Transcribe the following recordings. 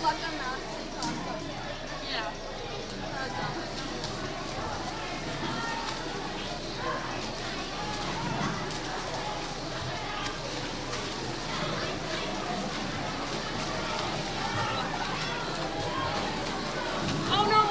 Yeah. Oh no!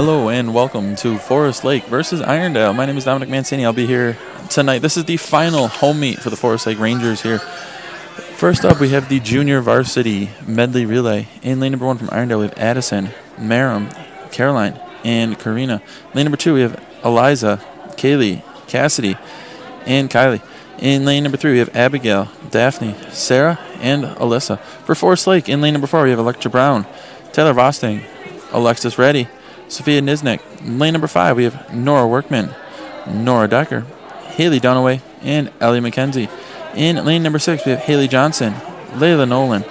Hello and welcome to Forest Lake versus Irondale. My name is Dominic Mancini. I'll be here tonight. This is the final home meet for the Forest Lake Rangers here. First up, we have the Junior Varsity Medley Relay. In lane number 1 from Irondale, we have Addison, Maram, Caroline, and Karina. Lane number 2, we have Eliza, Kaylee, Cassidy, and Kylie. In lane number 3, we have Abigail, Daphne, Sarah, and Alyssa. For Forest Lake, in lane number 4, we have Electra Brown, Taylor Vosting, Alexis Reddy, Sophia Niznik. In lane number 5, we have Nora Workman, Nora Decker, Haley Dunaway, and Ellie McKenzie. In lane number 6, we have Haley Johnson, Layla Nolan,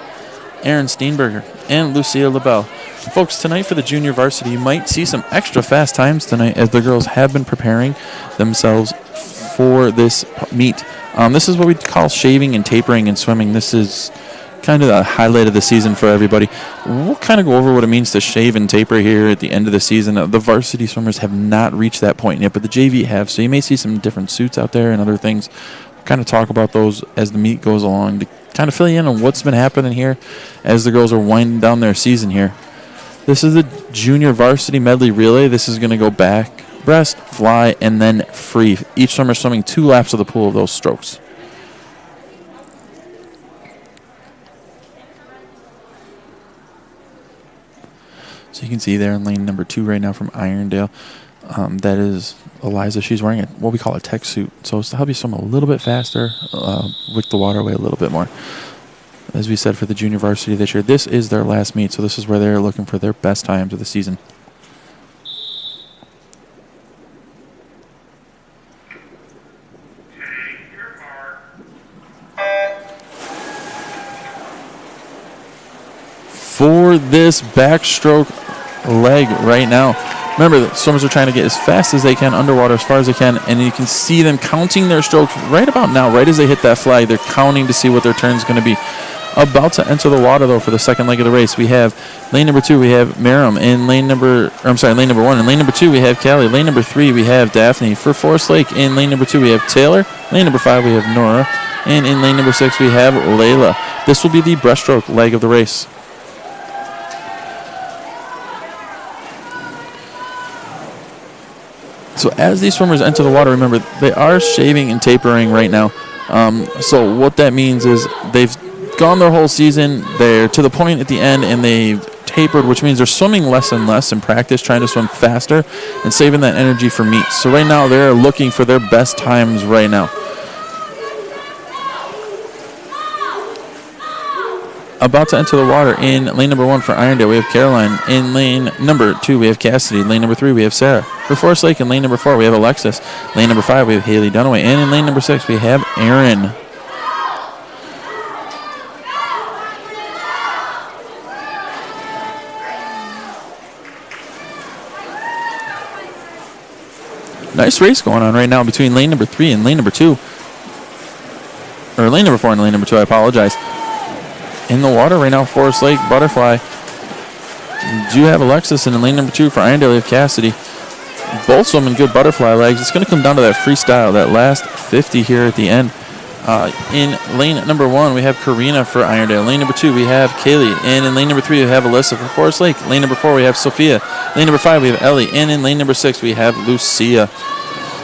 Aaron Steenberger, and Lucia LaBelle. Folks, tonight for the Junior Varsity, you might see some extra fast times tonight as the girls have been preparing themselves for this meet. This is what we call shaving and tapering and swimming. This is kind of the highlight of the season for everybody. We'll kind of go over what it means to shave and taper here at the end of the season. The varsity swimmers have not reached that point yet, but the JV have, so you may see some different suits out there and other things. We'll kind of talk about those as the meet goes along to kind of fill you in on what's been happening here as the girls are winding down their season here. This is the Junior Varsity Medley Relay. This is going to go back, breast, fly, and then free. Each swimmer swimming 2 laps of the pool of those strokes. So you can see there in lane number 2 right now from Irondale, that is Eliza. She's wearing what we call a tech suit. So it's to help you swim a little bit faster, wick the water away a little bit more. As we said for the Junior Varsity this year, this is their last meet. So this is where they're looking for their best times of the season. For this backstroke leg right now, remember the swimmers are trying to get as fast as they can underwater, as far as they can, and you can see them counting their strokes right about now. Right as they hit that flag, they're counting to see what their turn is going to be. About to enter the water though for the second leg of the race, we have lane number 2, we have Maram. In lane number 1. In lane number 2, we have Callie. Lane number 3, we have Daphne. For Forest Lake, in lane number 2, we have Taylor. Lane number 5, we have Nora, and in lane number 6, we have Layla. This will be the breaststroke leg of the race. So as these swimmers enter the water, remember, they are shaving and tapering right now. So what that means is they've gone their whole season. They're to the point at the end, and they've tapered, which means they're swimming less and less in practice, trying to swim faster and saving that energy for meets. So right now they're looking for their best times right now. About to enter the water in lane number 1 for Irondale, we have Caroline. In lane number 2, we have Cassidy. Lane number 3, we have Sarah. For Forest Lake, in lane number 4, we have Alexis. Lane number 5, we have Haley Dunaway. And in lane number 6, we have Aaron. Nice race going on right now between lane number 3 and lane number 2. Or lane number 4 and lane number 2, I apologize. In the water right now, Forest Lake, Butterfly. Do have Alexis, and in lane number 2 for Irondale, we have Cassidy. Both swimming good butterfly legs. It's going to come down to that freestyle, that last 50 here at the end. In lane number 1, we have Karina for Irondale. Lane number 2, we have Kaylee. And in lane number 3, we have Alyssa for Forest Lake. Lane number 4, we have Sophia. Lane number 5, we have Ellie. And in lane number 6, we have Lucia.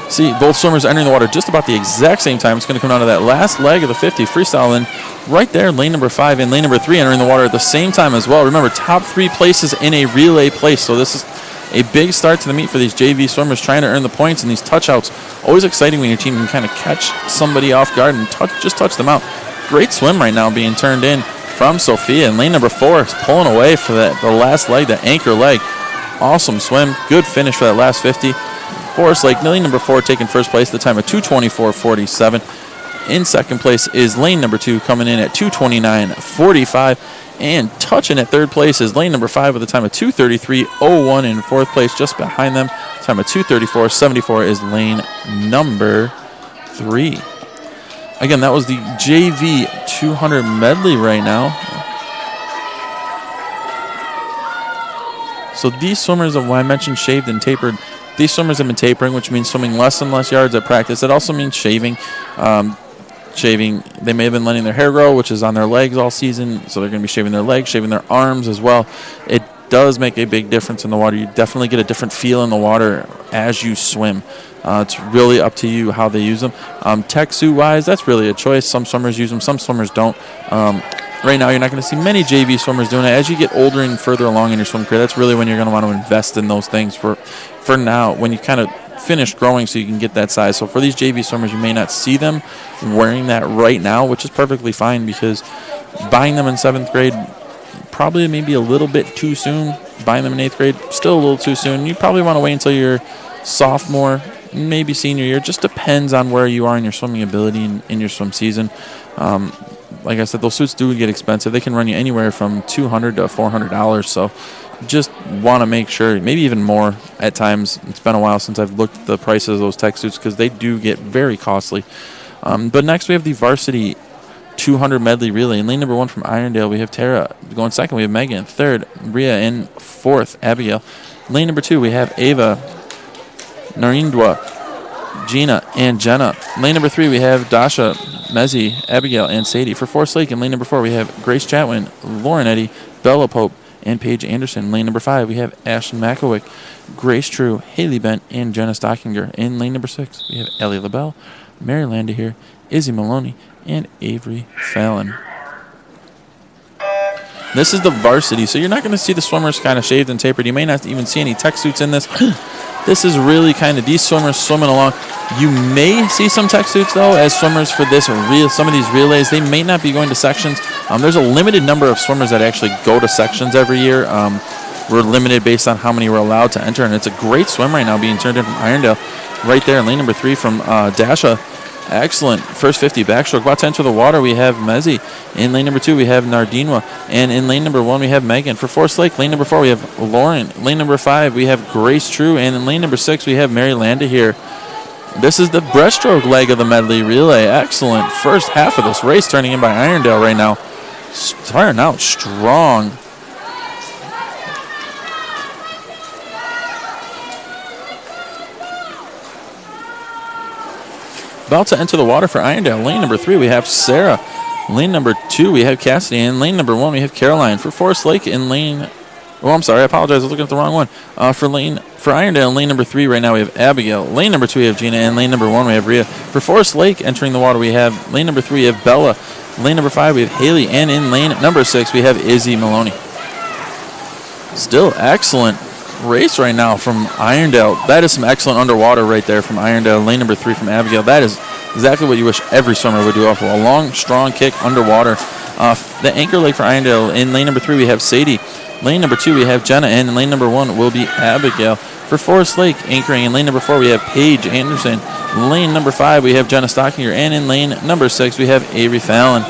See, both swimmers entering the water just about the exact same time. It's going to come down to that last leg of the 50 freestyle. And right there, lane number 5 and lane number 3 entering the water at the same time as well. Remember, top 3 places in a relay place. So this is a big start to the meet for these JV swimmers trying to earn the points and these touch-outs. Always exciting when your team can kind of catch somebody off guard and just touch them out. Great swim right now being turned in from Sophia. And lane number 4 is pulling away for the last leg, the anchor leg. Awesome swim. Good finish for that last 50. Forest Lake, lane number 4 taking first place at the time of 2:24.47. In second place is lane number 2 coming in at 2:29.45. And touching at third place is lane number 5 with a time of 2:33.01. In fourth place, just behind them, time of 2:34.74 is lane number 3. Again, that was the JV 200 medley right now. So these swimmers, when I mentioned shaved and tapered, these swimmers have been tapering, which means swimming less and less yards at practice. It also means shaving. They may have been letting their hair grow, which is on their legs all season, so they're going to be shaving their legs, shaving their arms as well. It does make a big difference in the water. You definitely get a different feel in the water as you swim. It's really up to you how they use them. Tech suit-wise, that's really a choice. Some swimmers use them, some swimmers don't. Right now, you're not going to see many JV swimmers doing it. As you get older and further along in your swim career, that's really when you're going to want to invest in those things. For now, when you kind of finish growing so you can get that size. So for these JV swimmers, you may not see them wearing that right now, which is perfectly fine, because buying them in 7th grade, probably maybe a little bit too soon. Buying them in 8th grade, still a little too soon. You probably want to wait until you're sophomore, maybe senior year. Just depends on where you are in your swimming ability in your swim season. Like I said, those suits do get expensive. They can run you anywhere from $200 to $400. So just want to make sure, maybe even more at times. It's been a while since I've looked at the prices of those tech suits because they do get very costly. But next we have the Varsity 200 Medley Relay. In lane number 1 from Irondale, we have Tara. Going second, we have Megan. Third, Rhea. And fourth, Abigail. Lane number 2, we have Ava, Narindwa, Gina, and Jenna. Lane number 3, we have Dasha, Mezzi, Abigail, and Sadie. For Forest Lake, in lane number 4, we have Grace Chatwin, Lauren Eddy, Bella Pope, and Paige Anderson. Lane number 5, we have Ashlyn Makowick, Grace True, Haley Bent, and Jenna Stockinger. In lane number 6, we have Ellie LaBelle, Mary Landahir, Izzy Maloney, and Avery Fallon. This is the Varsity, so you're not going to see the swimmers kind of shaved and tapered. You may not even see any tech suits in this. This is really kind of these swimmers swimming along. You may see some tech suits, though, as swimmers for this some of these relays. They may not be going to sections. There's a limited number of swimmers that actually go to sections every year. We're limited based on how many we're allowed to enter, and it's a great swim right now being turned in from Irondale. Right there in lane number 3 from Dasha. Excellent. First 50 backstroke. About to enter the water, we have Mezzi. In lane number 2, we have Nardinwa. And in lane number 1, we have Megan. For Forest Lake, lane number 4, we have Lauren. Lane number 5, we have Grace True. And in lane number 6, we have Mary Landahir. This is the breaststroke leg of the medley relay. Excellent. First half of this race turning in by Irondale right now. Starting out strong. About to enter the water for Irondale. Lane number 3, we have Sarah. Lane number 2, we have Cassidy. And lane number 1, we have Caroline. For Forest Lake in lane... Oh, I'm sorry. I apologize. I was looking at the wrong one. For Irondale in lane number 3 right now, we have Abigail. Lane number 2, we have Gina. And lane number 1, we have Rhea. For Forest Lake entering the water, we have lane number 3, we have Bella. Lane number 5, we have Haley. And in lane number 6, we have Izzy Maloney. Still excellent race right now from Irondale. That is some excellent underwater right there from Irondale. Lane number 3 from Abigail. That is exactly what you wish every swimmer would do off of a long, strong kick underwater. The anchor leg for Irondale. In lane number 3, we have Sadie. Lane number 2, we have Jenna. And in lane number 1 will be Abigail. For Forest Lake, anchoring in lane number 4, we have Paige Anderson. Lane number 5, we have Jenna Stockinger. And in lane number 6, we have Avery Fallon.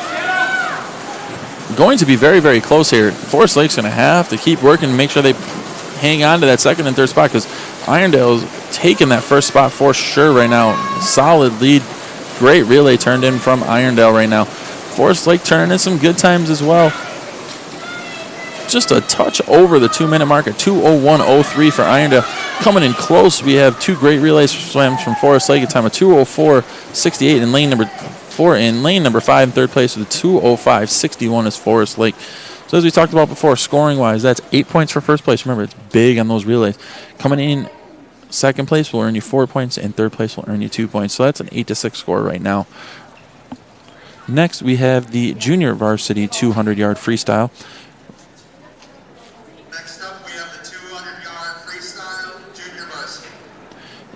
Going to be very, very close here. Forest Lake's going to have to keep working and make sure they hang on to that second and third spot, because Irondale's taking that first spot for sure right now. Solid lead. Great relay turned in from Irondale right now. Forest Lake turning in some good times as well. Just a touch over the 2-minute mark at 2:01:03 for Irondale. Coming in close, we have 2 great relay swams from Forest Lake, a time of 2:04:68 in lane number 4, and lane number 5 in third place with a 2:05:61 is Forest Lake. So as we talked about before, scoring-wise, that's 8 points for first place. Remember, it's big on those relays. Coming in second place will earn you 4 points, and third place will earn you 2 points. So that's an 8-6 score right now. Next, we have the junior varsity 200-yard freestyle. Next up, we have the 200-yard freestyle junior varsity.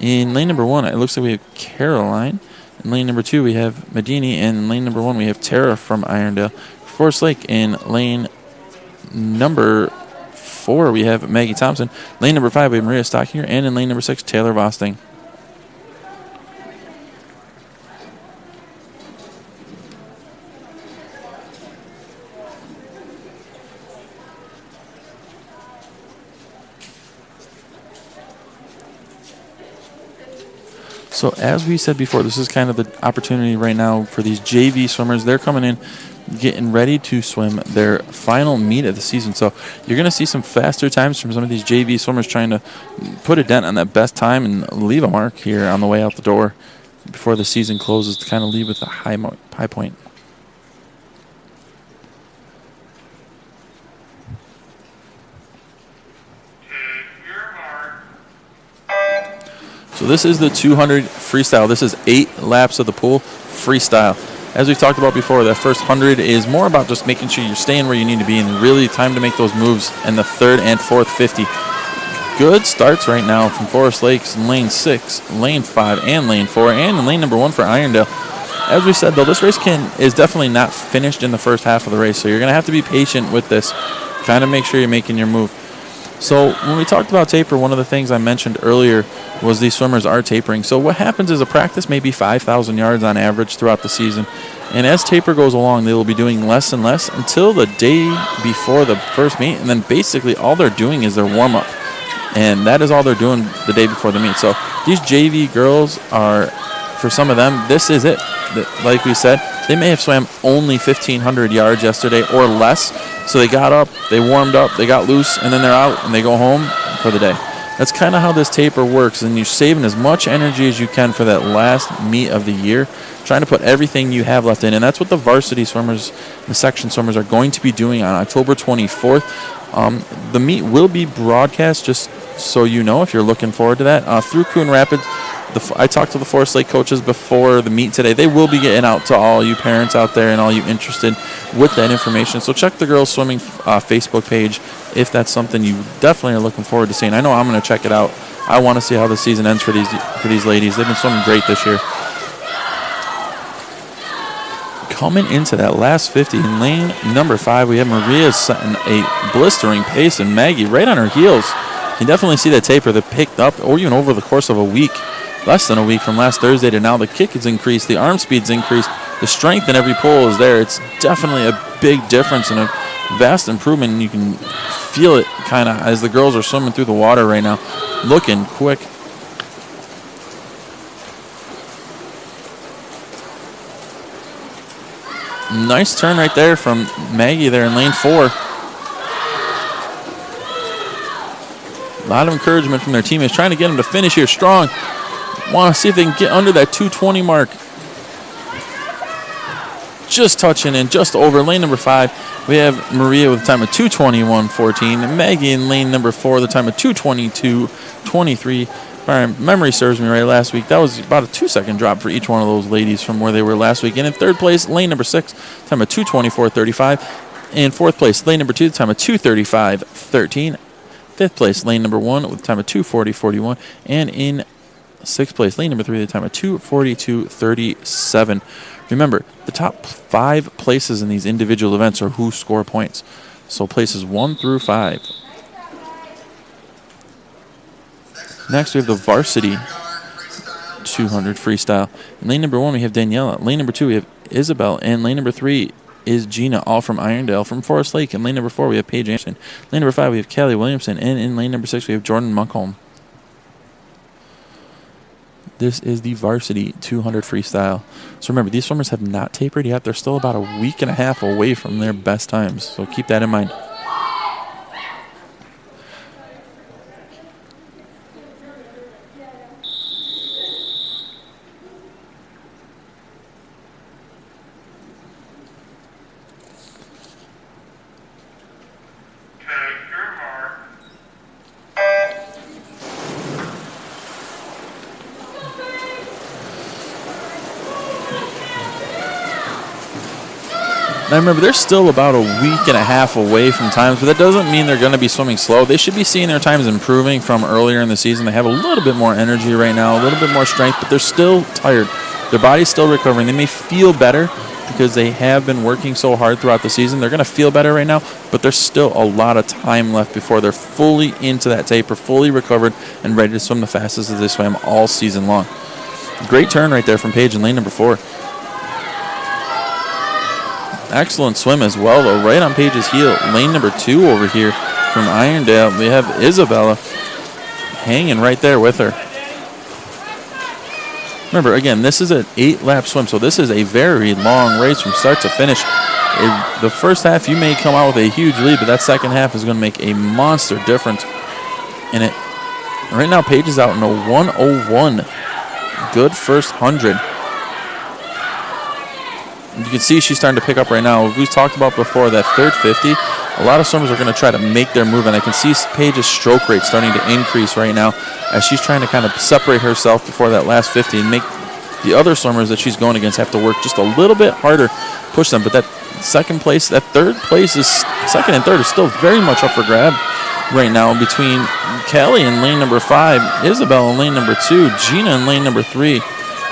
In lane number 1, it looks like we have Caroline. In lane number 2, we have Medini. And in lane number 1, we have Tara from Irondale. Forest Lake in lane number 4, we have Maggie Thompson. Lane number 5, we have Maria Stockinger. And in lane number 6, Taylor Vosting. So as we said before, this is kind of the opportunity right now for these JV swimmers. They're coming in, getting ready to swim their final meet of the season. So you're going to see some faster times from some of these JV swimmers trying to put a dent on that best time and leave a mark here on the way out the door before the season closes to kind of leave with a high point. So this is the 200 freestyle. This is 8 laps of the pool freestyle. As we've talked about before, that first 100 is more about just making sure you're staying where you need to be and really time to make those moves in the third and fourth 50. Good starts right now from Forest Lakes in lane 6, lane 5, and lane 4, and in lane number 1 for Irondale. As we said, though, this race is definitely not finished in the first half of the race, so you're going to have to be patient with this. Kind of make sure you're making your move. So when we talked about taper, one of the things I mentioned earlier was these swimmers are tapering. So what happens is a practice may be 5,000 yards on average throughout the season. And as taper goes along, they will be doing less and less until the day before the first meet. And then basically all they're doing is their warm-up. And that is all they're doing the day before the meet. So these JV girls are, for some of them, this is it. Like we said, they may have swam only 1,500 yards yesterday or less. So they got up, they warmed up, they got loose, and then they're out and they go home for the day. That's kind of how this taper works, and you're saving as much energy as you can for that last meet of the year, trying to put everything you have left in. And that's what the varsity swimmers, the section swimmers, are going to be doing on October 24th. The meet will be broadcast, just so you know, if you're looking forward to that, through Coon Rapids. I talked to the Forest Lake coaches before the meet today. They will be getting out to all you parents out there and all you interested with that information. So check the girls swimming Facebook page if that's something you definitely are looking forward to seeing. I know I'm going to check it out. I want to see how the season ends for these ladies. They've been swimming great this year. Coming into that last 50 in lane number 5, we have Maria setting a blistering pace and Maggie right on her heels. You definitely see that taper that picked up, or even over the course of a week. Less than a week from last Thursday to now. The kick has increased, the arm speed's increased, the strength in every pull is there. It's definitely a big difference and a vast improvement, and you can feel it kind of as the girls are swimming through the water right now, looking quick. Nice turn right there from Maggie there in lane 4. A lot of encouragement from their teammates, trying to get them to finish here strong. Want to see if they can get under that 220 mark. Just touching in, just over. Lane number 5, we have Maria with a time of 2:21.14. And Maggie in lane number 4, the time of 2:22.23. If my memory serves me right, last week, that was about a 2-second drop for each one of those ladies from where they were last week. And in third place, lane number 6, time of 2:24.35. In fourth place, lane number 2, the time of 2:35.13. Fifth place, lane number 1, with a time of 2:40.41. And in sixth place, lane number 3, the time of 2:42.37. Remember, the top 5 places in these individual events are who score points. So places 1 through 5. Next, we have the Varsity 200 freestyle. In lane number 1, we have Daniela. Lane number 2, we have Isabel. And lane number 3 is Gina, all from Irondale. From Forest Lake. In lane number 4, we have Paige Anderson. Lane number 5, we have Callie Williamson. And in lane number 6, we have Jordan Munkholm. This is the Varsity 200 freestyle. So remember, these swimmers have not tapered yet. They're still about a week and a half away from their best times. So keep that in mind. Now remember, they're still about a week and a half away from times, but that doesn't mean they're going to be swimming slow. They should be seeing their times improving from earlier in the season. They have a little bit more energy right now, a little bit more strength, but they're still tired. Their body's still recovering. They may feel better because they have been working so hard throughout the season. They're going to feel better right now, but there's still a lot of time left before they're fully into that taper, fully recovered, and ready to swim the fastest as they swam all season long. Great turn right there from Paige in lane number 4. Excellent swim as well, though, right on Paige's heel. Lane number 2 over here from Irondale. We have Isabella hanging right there with her. Remember, again, this is an 8-lap swim, so this is a very long race from start to finish. The first half, you may come out with a huge lead, but that second half is going to make a monster difference in it. Right now, Paige is out in a 1:01. Good first 100. You can see she's starting to pick up right now. We've talked about before that third 50. A lot of swimmers are going to try to make their move, and I can see Paige's stroke rate starting to increase right now as she's trying to kind of separate herself before that last 50 and make the other swimmers that she's going against have to work just a little bit harder, push them. But that second and third is still very much up for grab right now between Callie in lane number 5, Isabel in lane number 2, Gina in lane number 3,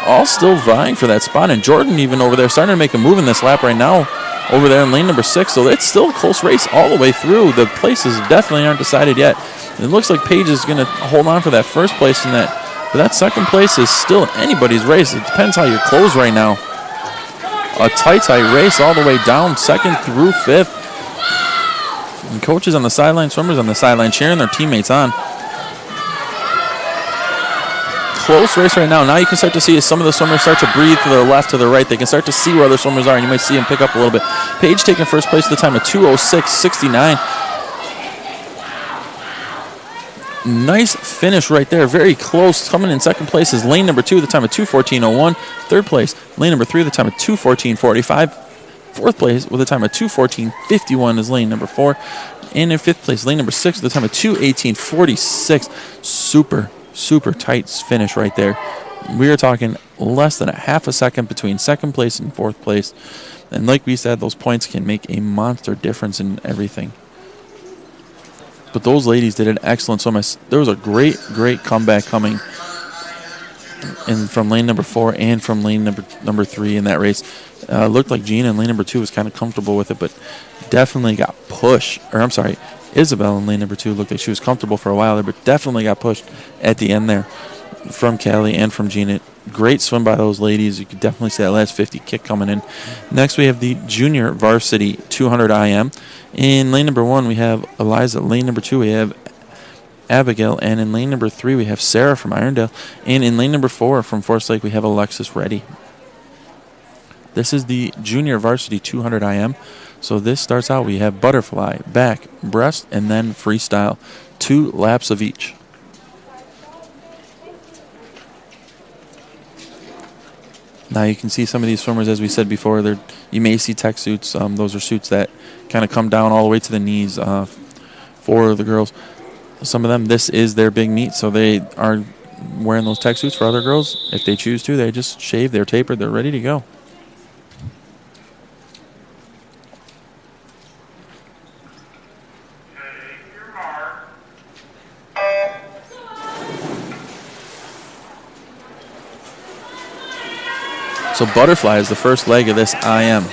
all still vying for that spot. And Jordan even over there starting to make a move in this lap right now over there in lane number 6. So it's still a close race all the way through. The places definitely aren't decided yet. It looks like Paige is going to hold on for that first place in that. But that second place is still anybody's race. It depends how you close right now. A tight race all the way down 2nd through 5th. And coaches on the sideline, swimmers on the sideline cheering their teammates on. Close race right now. Now you can start to see as some of the swimmers start to breathe to the left, to the right. They can start to see where other swimmers are, and you might see them pick up a little bit. Paige taking first place at the time of 2:06.69. Nice finish right there. Very close. Coming in second place is lane number 2 at the time of 2:14.01. Third place, lane number 3 at the time of 2:14.45. Fourth place with a time of 2:14.51 is lane number 4. And in fifth place, lane number 6 at the time of 2:18.46. Super tight finish right there. We are talking less than a half a second between second place and fourth place. And like we said, those points can make a monster difference in everything. But those ladies did an excellent swim. There was a great comeback coming in from lane number 4 and from lane number 3 in that race. Looked like Gina in lane number 2 was kind of comfortable with it, but definitely got pushed. Isabel in lane number 2 looked like she was comfortable for a while there, but definitely got pushed at the end there from Callie and from Gina. Great swim by those ladies. You could definitely see that last 50 kick coming in. Next, we have the junior varsity 200 IM. In lane number 1, we have Eliza. Lane number 2, we have Abigail. And in lane number 3, we have Sarah from Irondale. And in lane number 4 from Forest Lake, we have Alexis Reddy. This is the junior varsity 200 IM. So this starts out, we have butterfly, back, breast, and then freestyle. 2 laps of each. Now you can see some of these swimmers, as we said before, you may see tech suits. Those are suits that kind of come down all the way to the knees for the girls. Some of them, this is their big meet, so they are wearing those tech suits. For other girls, if they choose to, they just shave, they're tapered, they're ready to go. So butterfly is the first leg of this IM.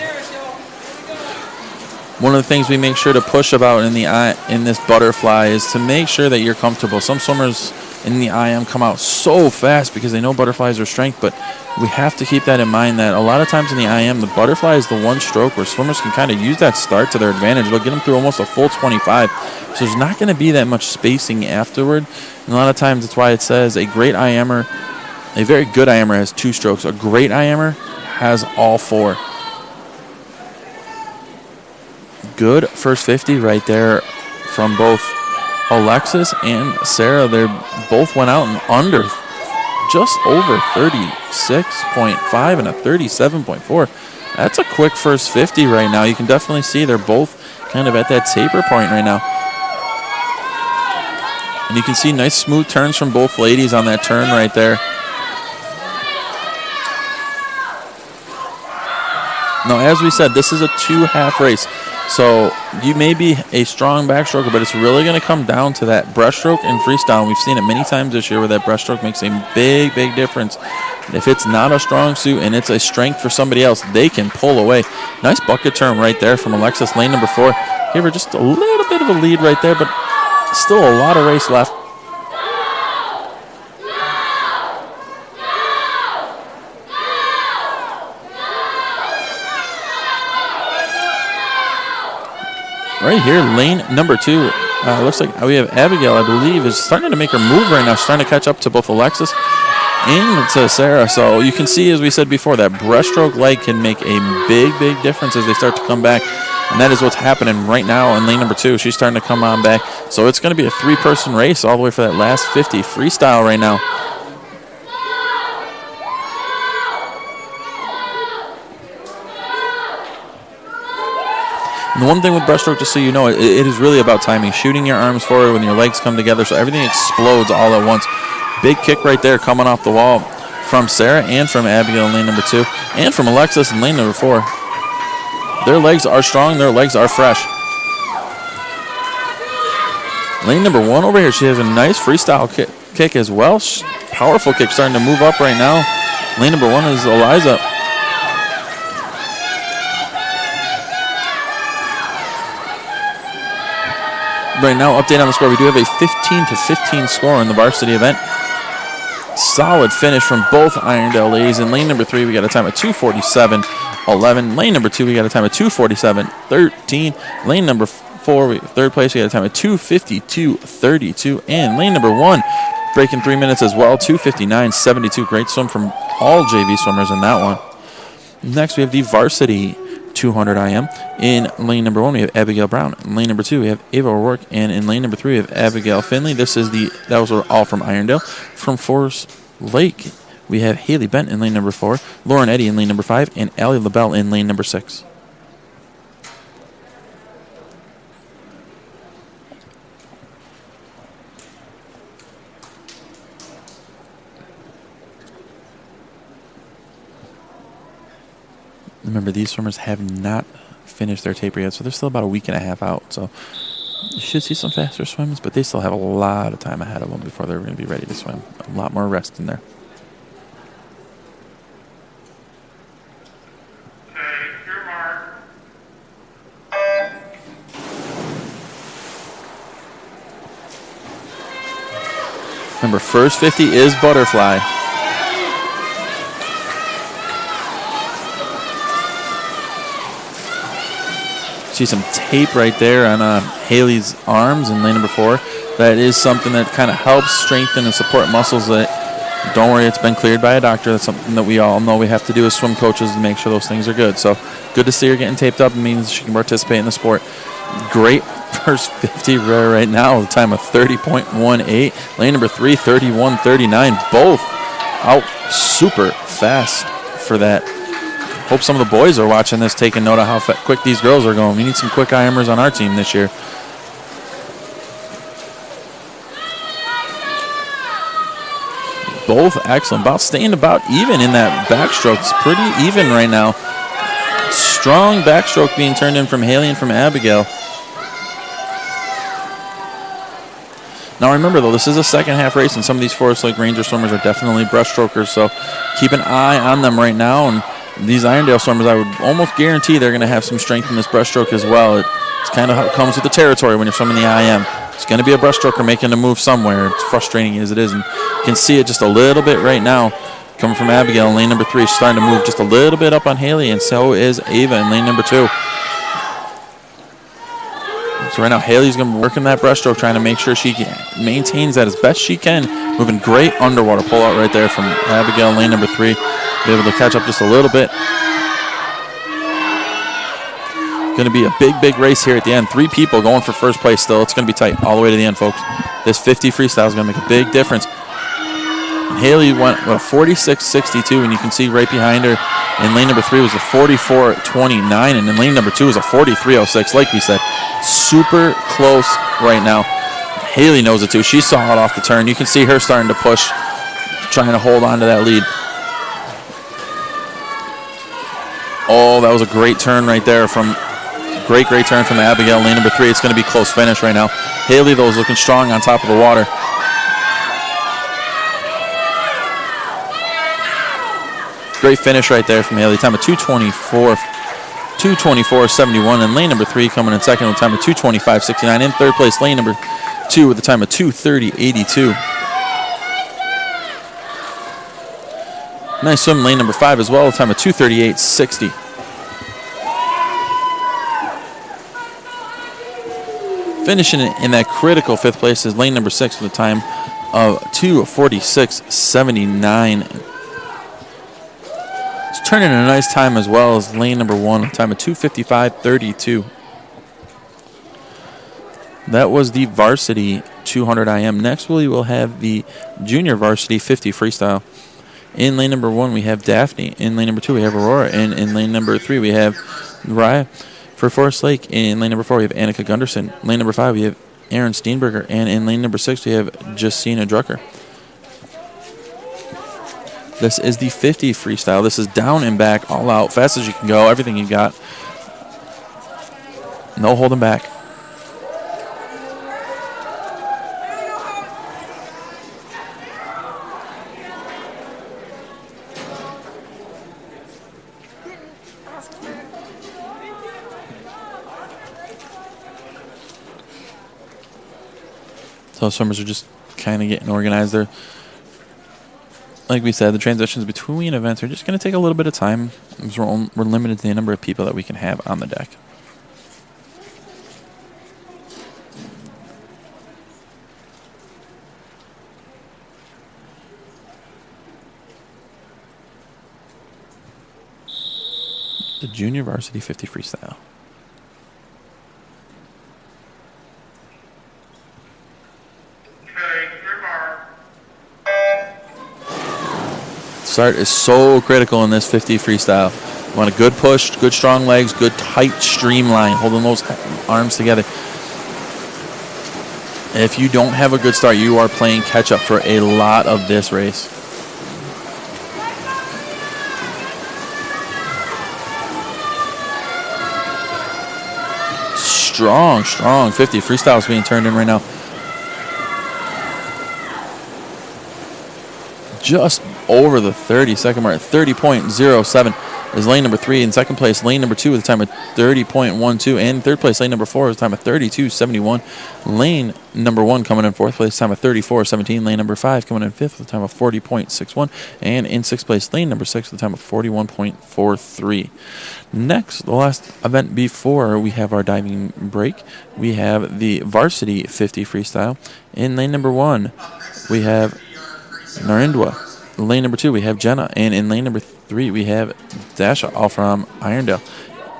One of the things we make sure to push about in this butterfly is to make sure that you're comfortable. Some swimmers in the IM come out so fast because they know butterflies are strength, but we have to keep that in mind that a lot of times in the IM, the butterfly is the one stroke where swimmers can kind of use that start to their advantage. It'll get them through almost a full 25. So there's not going to be that much spacing afterward. And a lot of times that's why it says a great IMer, a very good IMer has 2 strokes. A great IMer has all 4. Good first 50 right there from both Alexis and Sarah. They both went out in under just over 36.5 and a 37.4. That's a quick first 50 right now. You can definitely see they're both kind of at that taper point right now. And you can see nice smooth turns from both ladies on that turn right there. Now, as we said, this is a 2-half race. So you may be a strong backstroker, but it's really going to come down to that breaststroke and freestyle. And we've seen it many times this year where that breaststroke makes a big difference. If it's not a strong suit and it's a strength for somebody else, they can pull away. Nice bucket turn right there from Alexis, lane number 4. Gave her just a little bit of a lead right there, but still a lot of race left. Right here, lane number 2. Looks like we have Abigail, I believe, is starting to make her move right now. She's trying to catch up to both Alexis and to Sarah. So you can see, as we said before, that breaststroke leg can make a big difference as they start to come back. And that is what's happening right now in lane number 2. She's starting to come on back. So it's going to be a 3-person race all the way for that last 50 freestyle right now. And the one thing with breaststroke, just so you know, it is really about timing. Shooting your arms forward when your legs come together so everything explodes all at once. Big kick right there coming off the wall from Sarah and from Abigail in lane number 2 and from Alexis in lane number 4. Their legs are strong. Their legs are fresh. Lane number 1 over here, she has a nice freestyle kick as well. Powerful kick starting to move up right now. Lane number 1 is Eliza. Right now, update on the score. We do have a 15-15 score in the varsity event. Solid finish from both Irondale ladies. In lane number 3, we got a time of 2:47.11. Lane number 2, we got a time of 2:47.13. Lane number 4, third place, we got a time of 2:52.32. And lane number 1, breaking 3 minutes as well, 2:59.72. Great swim from all JV swimmers in that one. Next, we have the varsity 200 IM. In lane number 1, we have Abigail Brown. In lane number 2, we have Ava O'Rourke. And in lane number 3, we have Abigail Finley. Those are all from Irondale. From Forest Lake, we have Haley Bent in lane number 4, Lauren Eddy in lane number 5, and Allie LaBelle in lane number 6. Remember, these swimmers have not finished their taper yet, so they're still about a week and a half out. So you should see some faster swims, but they still have a lot of time ahead of them before they're going to be ready to swim. A lot more rest in there. Take your mark. Remember, first 50 is butterfly. See some tape right there on Haley's arms in lane number 4. That is something that kind of helps strengthen and support muscles. That, don't worry, it's been cleared by a doctor. That's something that we all know we have to do as swim coaches to make sure those things are good. So good to see her getting taped up. It means she can participate in the sport. Great first 50 right now with a time of 30.18. Lane number 3, 31.39. Both out super fast for that. Hope some of the boys are watching this, taking note of how quick these girls are going. We need some quick IMers on our team this year. Both excellent. Staying about even in that backstroke. It's pretty even right now. Strong backstroke being turned in from Haley and from Abigail. Now remember, though, this is a second half race, and some of these Forest Lake Ranger swimmers are definitely breaststrokers, so keep an eye on them right now. And these Irondale swimmers, I would almost guarantee they're going to have some strength in this breaststroke as well. It's kind of how it comes with the territory when you're swimming the IM. It's going to be a breaststroker making a move somewhere. It's frustrating as it is, and you can see it just a little bit right now. Coming from Abigail in lane number 3, she's starting to move just a little bit up on Haley, and so is Ava in lane number 2. So right now, Haley's going to be working that breaststroke, trying to make sure she maintains that as best she can. Moving great underwater pull out right there from Abigail in lane number 3. Be able to catch up just a little bit. Going to be a big race here at the end. 3 people going for first place still. It's going to be tight all the way to the end, folks. This 50 freestyle is going to make a big difference. And Haley went with a 46.62, and you can see right behind her in lane number 3 was a 44.29, and in lane number 2 was a 43.06. Like we said, super close right now. Haley knows it too. She saw it off the turn. You can see her starting to push, trying to hold on to that lead. Oh, that was a great turn right there from great turn from Abigail, lane number 3. It's going to be close finish right now. Haley, though, is looking strong on top of the water. Great finish right there from Haley. Time of 2:24.71. And lane number 3 coming in second with a time of 2:25.69. In third place, lane number 2 with a time of 2:30.82. Nice swim, lane number 5 as well, a time of 2:38.60. Finishing in that critical 5th place is lane number 6 with a time of 2:46.79. It's turning in a nice time as well as lane number 1, a time of 2:55.32. That was the varsity 200 IM. Next, we will have the junior varsity 50 freestyle. In lane number 1, we have Daphne. In lane number 2, we have Aurora. And in lane number 3, we have Raya. For Forest Lake, in lane number 4, we have Annika Gunderson. Lane number 5, we have Aaron Steenberger. And in lane number 6, we have Justina Drucker. This is the 50 freestyle. This is down and back, all out, fast as you can go, everything you got. No holding back. So swimmers are just kind of getting organized there. Like we said, the transitions between events are just going to take a little bit of time because we're limited to the number of people that we can have on the deck. The Junior Varsity 50 Freestyle. Start is so critical in this 50 freestyle. You want a good push, good strong legs, good tight streamline, holding those arms together. If you don't have a good start, you are playing catch up for a lot of this race. Strong 50 freestyles being turned in right now. Just over the 30-second mark. 30.07 is lane number 3. In second place, lane number 2 with a time of 30.12. And third place, lane number 4 with a time of 32.71. Lane number 1 coming in fourth place, time of 34.17. Lane number 5 coming in fifth with a time of 40.61. And in sixth place, lane number 6 with a time of 41.43. Next, the last event before we have our diving break, we have the Varsity 50 Freestyle. In lane number 1, we have Narindwa. Lane number 2, we have Jenna. And in lane number 3, we have Dasha, all from Irondale.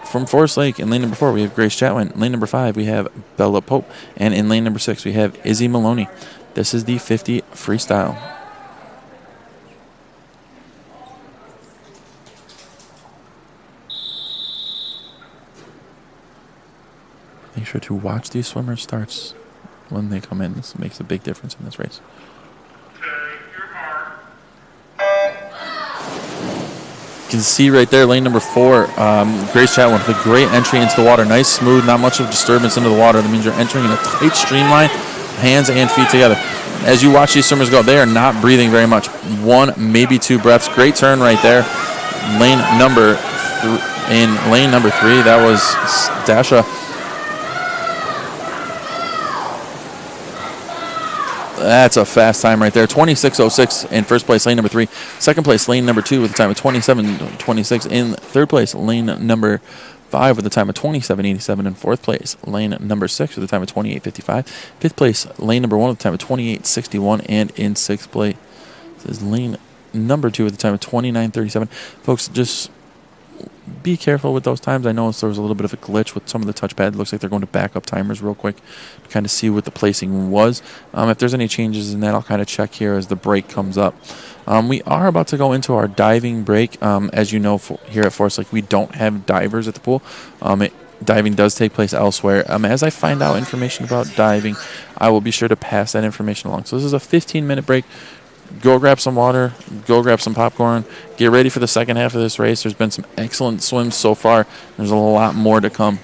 From Forest Lake, in lane number 4, we have Grace Chatwin. Lane number 5, we have Bella Pope. And in lane number 6, we have Izzy Maloney. This is the 50 Freestyle. Make sure to watch these swimmers' starts when they come in. This makes a big difference in this race. You can see right there, lane number 4, Grace Chatwin with a great entry into the water. Nice, smooth, not much of disturbance into the water. That means you're entering in a tight streamline, hands and feet together. As you watch these swimmers go, they are not breathing very much. 1, maybe 2 breaths. Great turn right there. In lane number 3, that was Dasha. That's a fast time right there. 26.06 in first place, lane number 3. Second place, lane number 2 with a time of 27.26. In third place, lane number 5 with a time of 27.87. In fourth place, lane number 6 with a time of 28.55. Fifth place, lane number 1 with a time of 28.61. And in sixth place is lane number 2 with a time of 29.37. Folks, just be careful with those times. I know there was a little bit of a glitch with some of the touchpad. It looks like they're going to back up timers real quick to kind of see what the placing was. If there's any changes in that, I'll kind of check here as the break comes up. We are about to go into our diving break. As you know, here at Forest Lake, we don't have divers at the pool. Diving does take place elsewhere. As I find out information about diving, I will be sure to pass that information along. So this is a 15-minute break. Go grab some water, go grab some popcorn, get ready for the second half of this race. There's been some excellent swims so far. There's a lot more to come.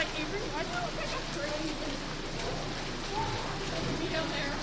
like, Avery, why do you look like a crazy? Be down there.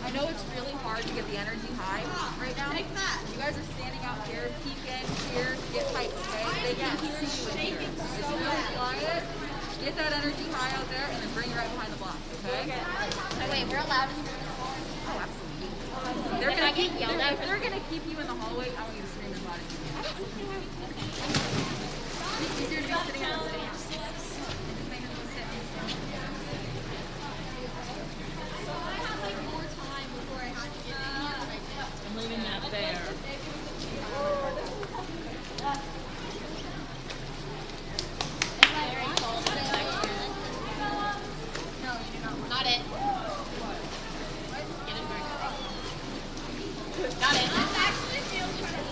I know it's really hard to get the energy high right now. You guys are standing out here, peeking here, get hype, okay? They can hear you in here. It's really quiet. Get that energy high out there and then bring it right behind the block, okay? Wait, we're allowed in the Oh, absolutely. They're gonna keep yelled at. If they're gonna keep you in the hallway, I want you to scream as loud as you can. It's easier to be sitting on the stand. I'm leaving that there. Not it. Got it.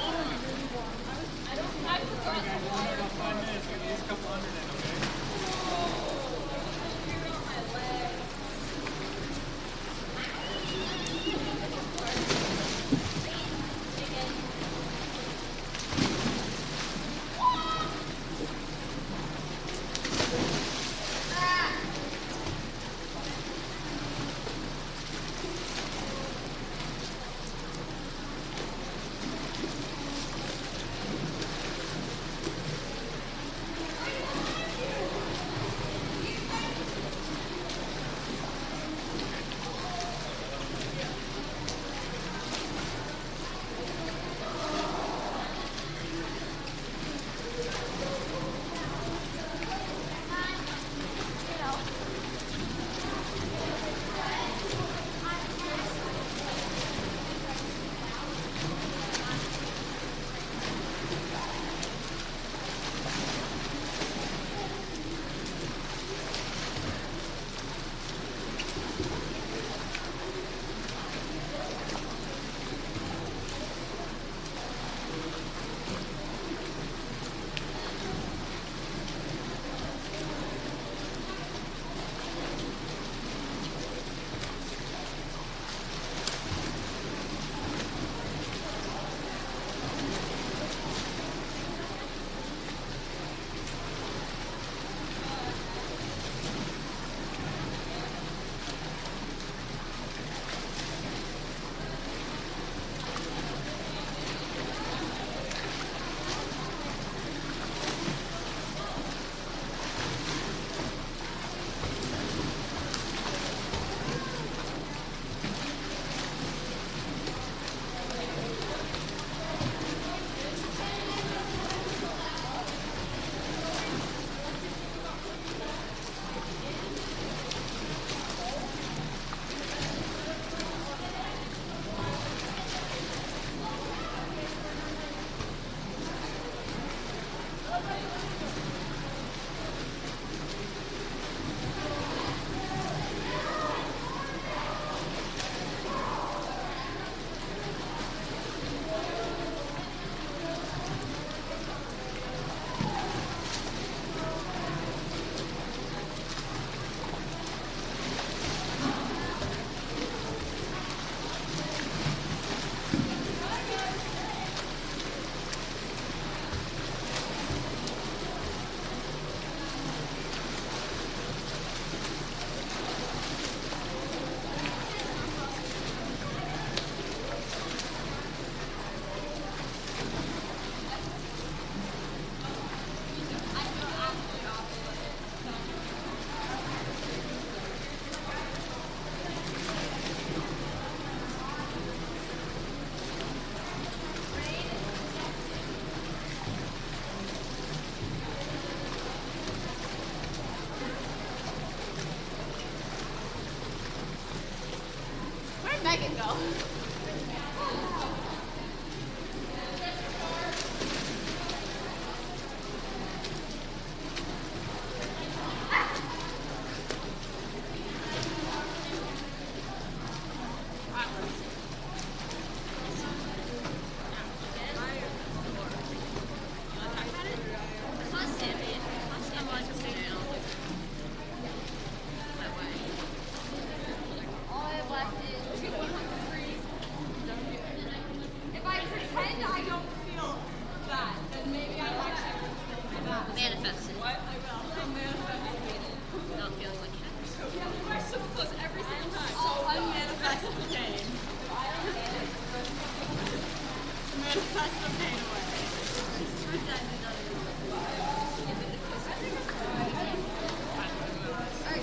Alright,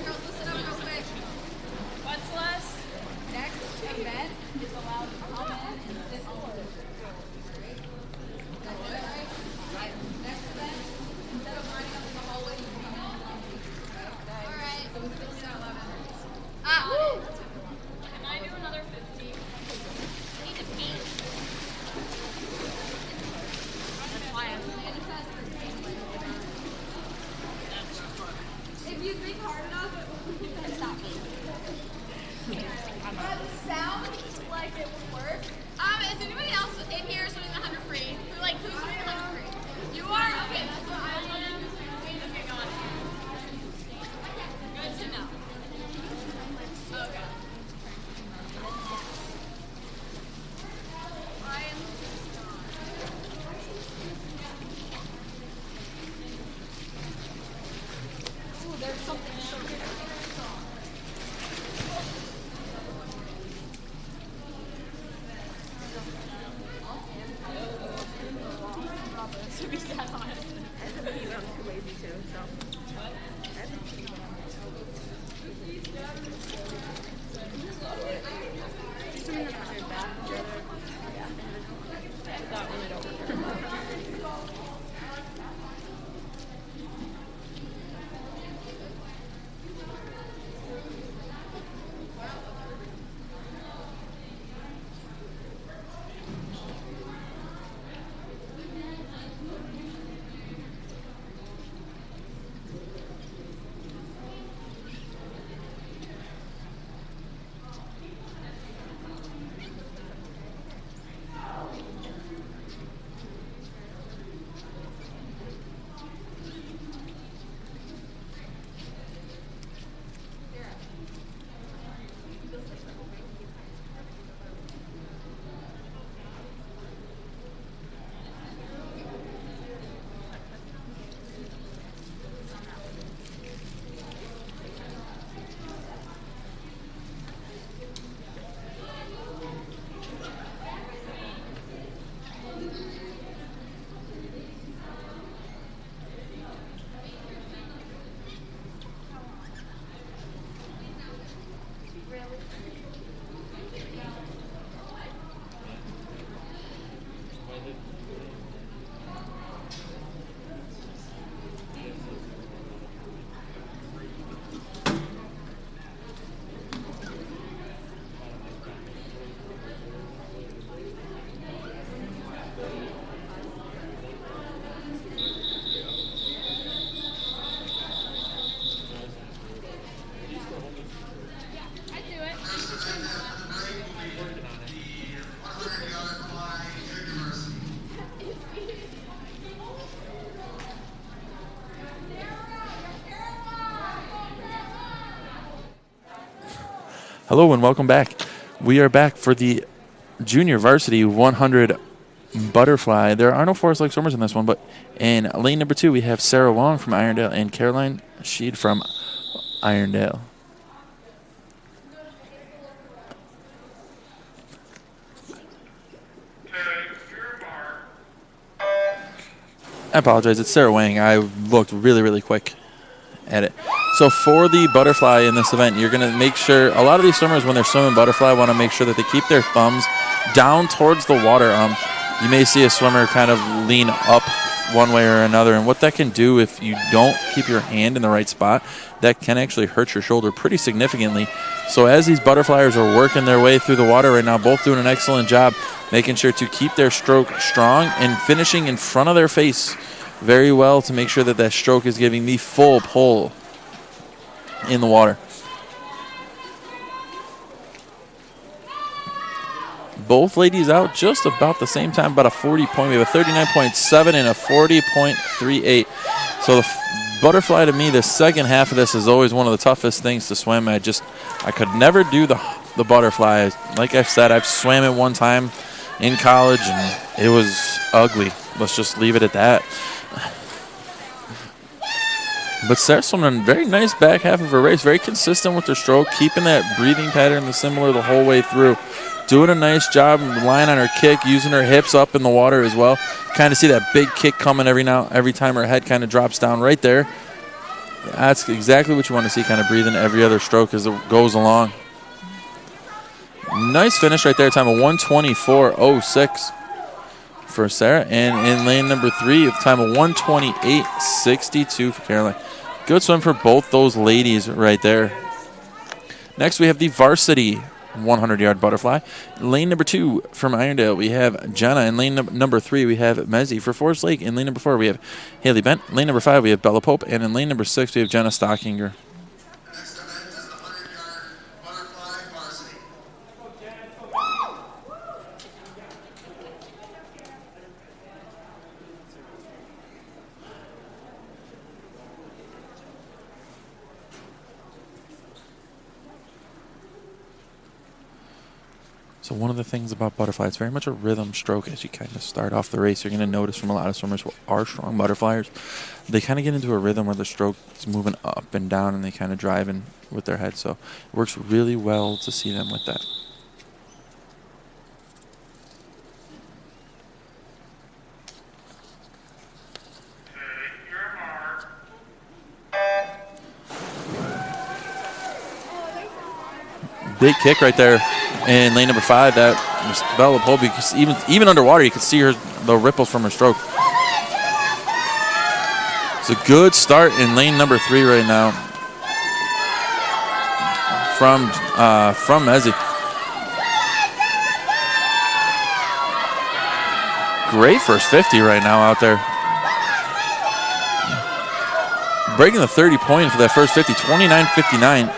girls, listen up real quick. What's less? Next event is allowed to come in and sit on the Right? Next event, instead of lining up in the hallway, you come in and Alright. So we still need 11. Can I do another 50? I need to pee. That's why I'm If you think hard enough, It's not me. that sounds like it would work. Is anybody else in here is doing the 100 free? Who's doing the 100 free? You are? Okay, that's what I am. Okay, go on. Good to know. Okay. There's something so Hello and welcome back. We are back for the Junior Varsity 100 Butterfly. There are no forest leg swimmers in this one, but in lane number 2 we have Sarah Wong from Irondale and Caroline Sheed from Irondale. I apologize, it's Sarah Wang. I looked really, really quick at it. So for the butterfly in this event, you're going to make sure, a lot of these swimmers when they're swimming butterfly want to make sure that they keep their thumbs down towards the water. You may see a swimmer kind of lean up one way or another, and what that can do if you don't keep your hand in the right spot, that can actually hurt your shoulder pretty significantly. So as these butterflyers are working their way through the water right now, both doing an excellent job making sure to keep their stroke strong and finishing in front of their face very well to make sure that that stroke is giving the full pull in the water. Both ladies out just about the same time, about a 40 point. We have a 39.7 and a 40.38. So the butterfly, to me, the second half of this is always one of the toughest things to swim. I could never do the butterfly. Like I said, I've swam it one time in college, and it was ugly. Let's just leave it at that. But Sarah's swimming a very nice back half of her race, very consistent with her stroke, keeping that breathing pattern similar the whole way through. Doing a nice job relying on her kick, using her hips up in the water as well. Kind of see that big kick coming every time her head kind of drops down right there. That's exactly what you want to see, kind of breathing every other stroke as it goes along. Nice finish right there, time of 1:24.06 for Sarah. And in lane number 3, with time of 1:28.62 for Caroline. Good swim for both those ladies right there. Next, we have the Varsity 100-yard butterfly. Lane number 2 from Irondale, we have Jenna. In lane number 3, we have Medley. For Forest Lake, in lane number 4, we have Haley Bent. Lane number 5, we have Bella Pope. And in lane number 6, we have Jenna Stockinger. The next event is the 100-yard butterfly varsity. So one of the things about butterfly, it's very much a rhythm stroke as you kind of start off the race. You're going to notice from a lot of swimmers who are strong butterfliers, they kind of get into a rhythm where the stroke is moving up and down and they kind of drive in with their head. So it works really well to see them with that. Big kick right there in lane number 5. That was Bella Pope. Even underwater, you could see the ripples from her stroke. It's a good start in lane number 3 right now from Medley. Great first 50 right now out there. Breaking the 30 point for that first 50, 29.59.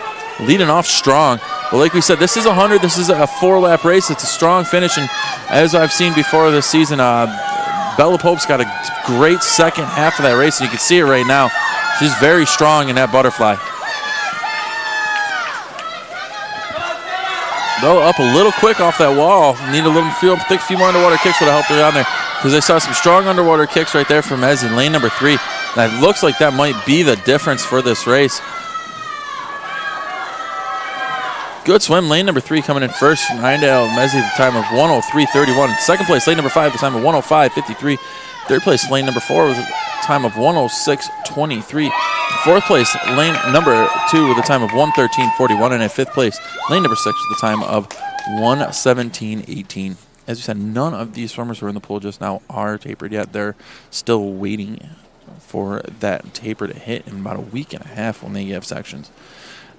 Leading off strong. But like we said, this is 100. This is a 4-lap race. It's a strong finish. And as I've seen before this season, Bella Pope's got a great second half of that race. And you can see it right now. She's very strong in that butterfly. Though up a little quick off that wall. Need a few more underwater kicks would have helped her down there. Because I saw some strong underwater kicks right there from Medley in lane number 3. And it looks like that might be the difference for this race. Good swim. Lane number 3 coming in first from Irondale. Medley at the time of 1:03.31. Second place, lane number 5, the time of 1:05.53. Third place, lane number 4 with a time of 1:06.23. Fourth place, lane number 2 with a time of 1:13.41. And at fifth place, lane number 6 with a time of 1:17.18. As we said, none of these swimmers who are in the pool just now are tapered yet. They're still waiting for that taper to hit in about a week and a half when they have sections.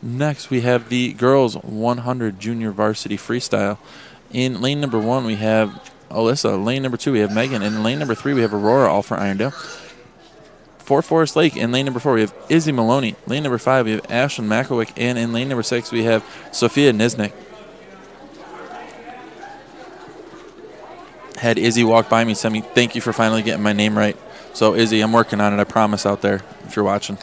Next, we have the girls 100 junior varsity freestyle. In lane number 1, we have Alyssa. Lane number 2, we have Megan. And in lane number 3, we have Aurora, all for Irondale. For Forest Lake, in lane number 4, we have Izzy Maloney. Lane number 5, we have Ashlyn Makowick. And in lane number 6, we have Sophia Niznik. Had Izzy walk by me, send me, thank you for finally getting my name right. So, Izzy, I'm working on it, I promise, out there, if you're watching.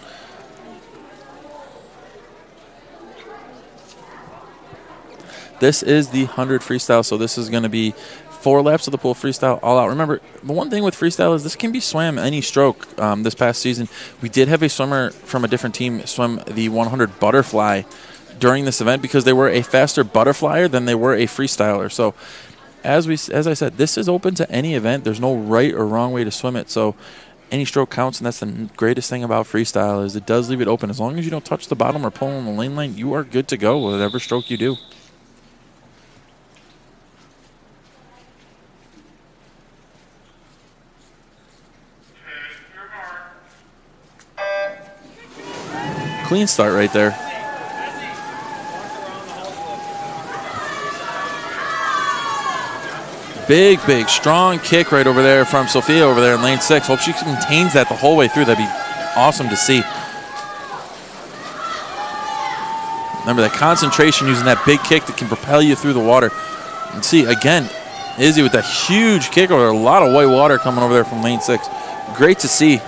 This is the 100 freestyle, so this is going to be 4 laps of the pool freestyle all out. Remember, the one thing with freestyle is this can be swam any stroke. This past season, we did have a swimmer from a different team swim the 100 butterfly during this event because they were a faster butterflyer than they were a freestyler. So, as I said, this is open to any event. There's no right or wrong way to swim it. So, any stroke counts, and that's the greatest thing about freestyle is it does leave it open. As long as you don't touch the bottom or pull on the lane line, you are good to go with whatever stroke you do. Clean start right there. Big, strong kick right over there from Sophia over there in lane 6. Hope she maintains that the whole way through. That'd be awesome to see. Remember that concentration using that big kick that can propel you through the water. And see, again, Izzy with that huge kick over there. A lot of white water coming over there from lane 6. Great to see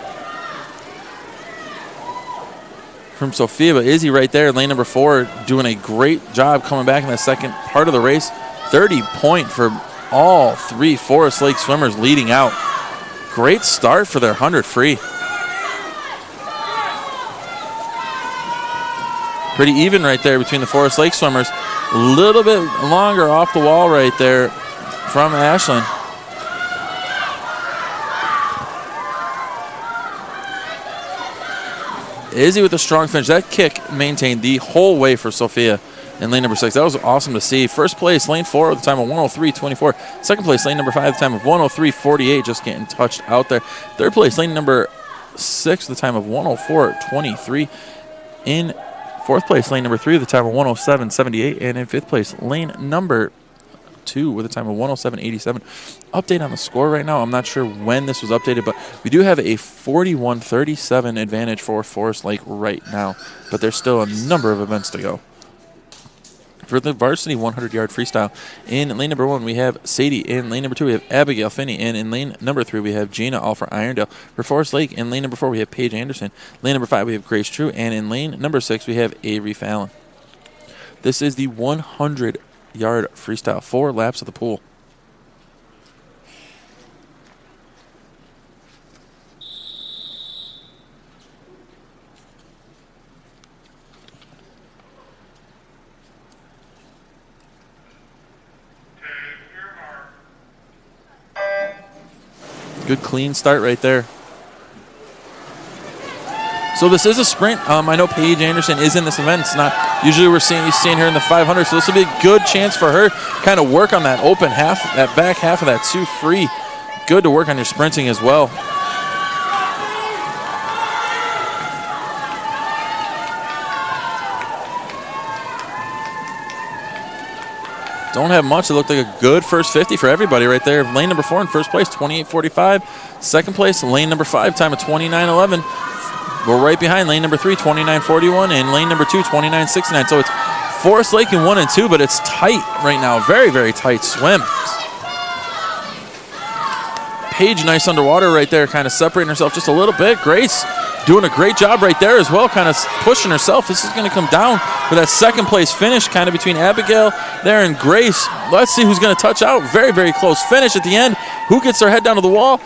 from Sophia, but Izzy right there, lane number 4, doing a great job coming back in the second part of the race. 30 point for all 3 Forest Lake swimmers leading out. Great start for their 100 free. Pretty even right there between the Forest Lake swimmers. A little bit longer off the wall right there from Ashland. Izzy with a strong finish. That kick maintained the whole way for Sophia in lane number 6. That was awesome to see. First place, lane 4 with a time of 103.24. Second place, lane number 5 with a time of 103.48, just getting touched out there. Third place, lane number 6 with a time of 104.23. In fourth place, lane number 3 with a time of 107.78. And in fifth place, lane number 2 with a time of 107.87. Update on the score right now. I'm not sure when this was updated, but we do have a 41-37 advantage for Forest Lake right now. But there's still a number of events to go. For the varsity 100-yard freestyle, in lane number 1, we have Sadie. In lane number 2, we have Abigail Finney. And in lane number 3, we have Gina, all for Irondale. For Forest Lake, in lane number 4, we have Paige Anderson. Lane number 5, we have Grace True. And in lane number 6, we have Avery Fallon. This is the 100-yard freestyle, 4 laps of the pool. Good clean start right there. So this is a sprint. I know Paige Anderson is in this event. It's not usually we're seeing her in the 500, so this will be a good chance for her kind of work on that open half, that back half of that 2 free. Good to work on your sprinting as well. Don't have much. It looked like a good first 50 for everybody right there. Lane number 4 in first place, 28.45. Second place, lane number 5, time of 29.11. We're right behind lane number 3, 29.41, and lane number 2, 29.69. So it's Forest Lake in 1 and 2, but it's tight right now. Very, very tight swims. Paige, nice underwater right there, kind of separating herself just a little bit. Grace doing a great job right there as well, kind of pushing herself. This is going to come down for that second place finish, kind of between Abigail there and Grace. Let's see who's going to touch out. Very, very close finish at the end. Who gets their head down to the wall?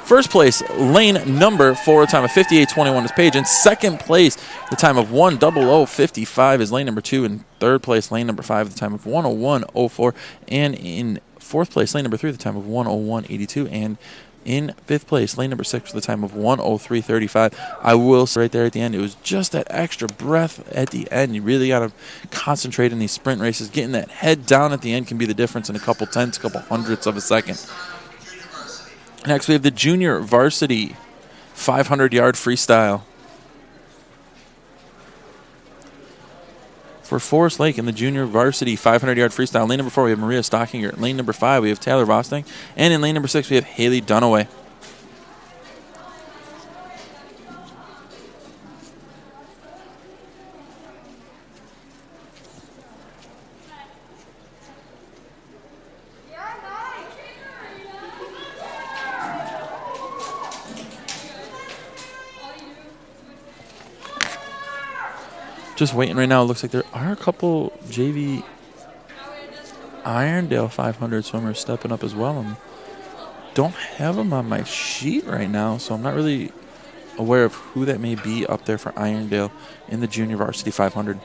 First place, lane number 4, a time of 58.21 is Paige. In second place, the time of 1:00:55 is lane number 2. In third place, lane number 5, the time of 1:01:04. And in fourth place, lane number 3, the time of 1:01:82. And in fifth place, lane number 6, the time of 1:03:35. I will say right there at the end, it was just that extra breath at the end. You really got to concentrate in these sprint races. Getting that head down at the end can be the difference in a couple tenths, a couple hundredths of a second. Next, we have the junior varsity 500-yard freestyle. For Forest Lake in the junior varsity 500-yard freestyle, lane number 4, we have Maria Stockinger. Lane number 5, we have Taylor Vosting. And in lane number 6, we have Haley Dunaway. Just waiting right now. It looks like there are a couple JV Irondale 500 swimmers stepping up as well. And don't have them on my sheet right now, so I'm not really aware of who that may be up there for Irondale in the junior varsity 500.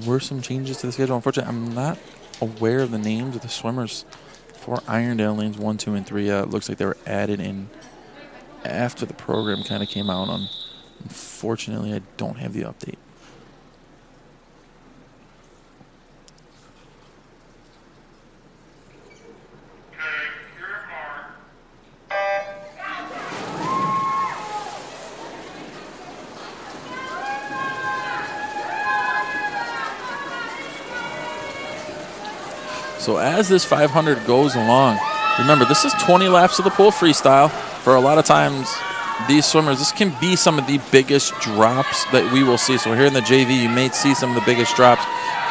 Were some changes to the schedule. Unfortunately, I'm not aware of the names of the swimmers for Irondale lanes 1, 2, and 3. It looks like they were added in after the program kind of came out. Unfortunately, I don't have the update. So as this 500 goes along, remember, this is 20 laps of the pool freestyle. For a lot of times, these swimmers, this can be some of the biggest drops that we will see. So here in the JV, you may see some of the biggest drops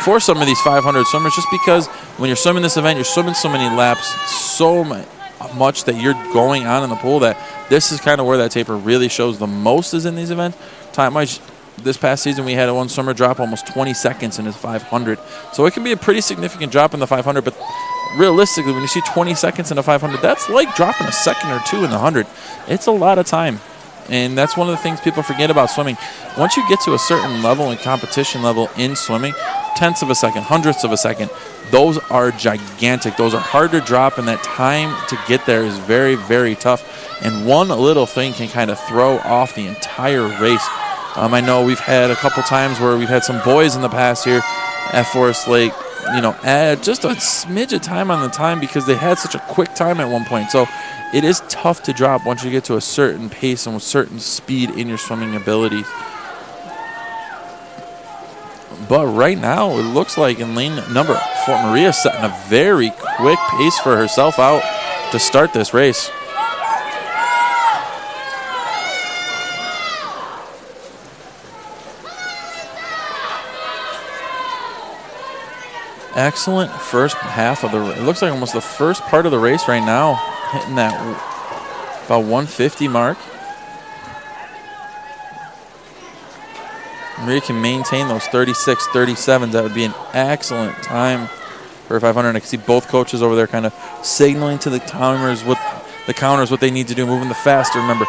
for some of these 500 swimmers, just because when you're swimming this event, you're swimming so many laps, so much that you're going on in the pool that this is kind of where that taper really shows the most is in these events. Time-wise, this past season we had one swimmer drop almost 20 seconds in his 500. So it can be a pretty significant drop in the 500, but realistically, when you see 20 seconds in a 500, that's like dropping a second or two in the 100. It's a lot of time. And that's one of the things people forget about swimming. Once you get to a certain level and competition level in swimming, tenths of a second, hundredths of a second, those are gigantic. Those are hard to drop, and that time to get there is very, very tough. And one little thing can kind of throw off the entire race. I know we've had a couple times where we've had some boys in the past here at Forest Lake, add just a smidge of time on the time because they had such a quick time at one point. So it is tough to drop once you get to a certain pace and a certain speed in your swimming abilities. But right now, it looks like in lane number 4, Maria's setting a very quick pace for herself out to start this race. Excellent first half of the race. It looks like almost the first part of the race right now, hitting that about 150 mark. Maria can maintain those 36, 37s. That would be an excellent time for 500. I can see both coaches over there kind of signaling to the counters what they need to do, moving the faster. Remember,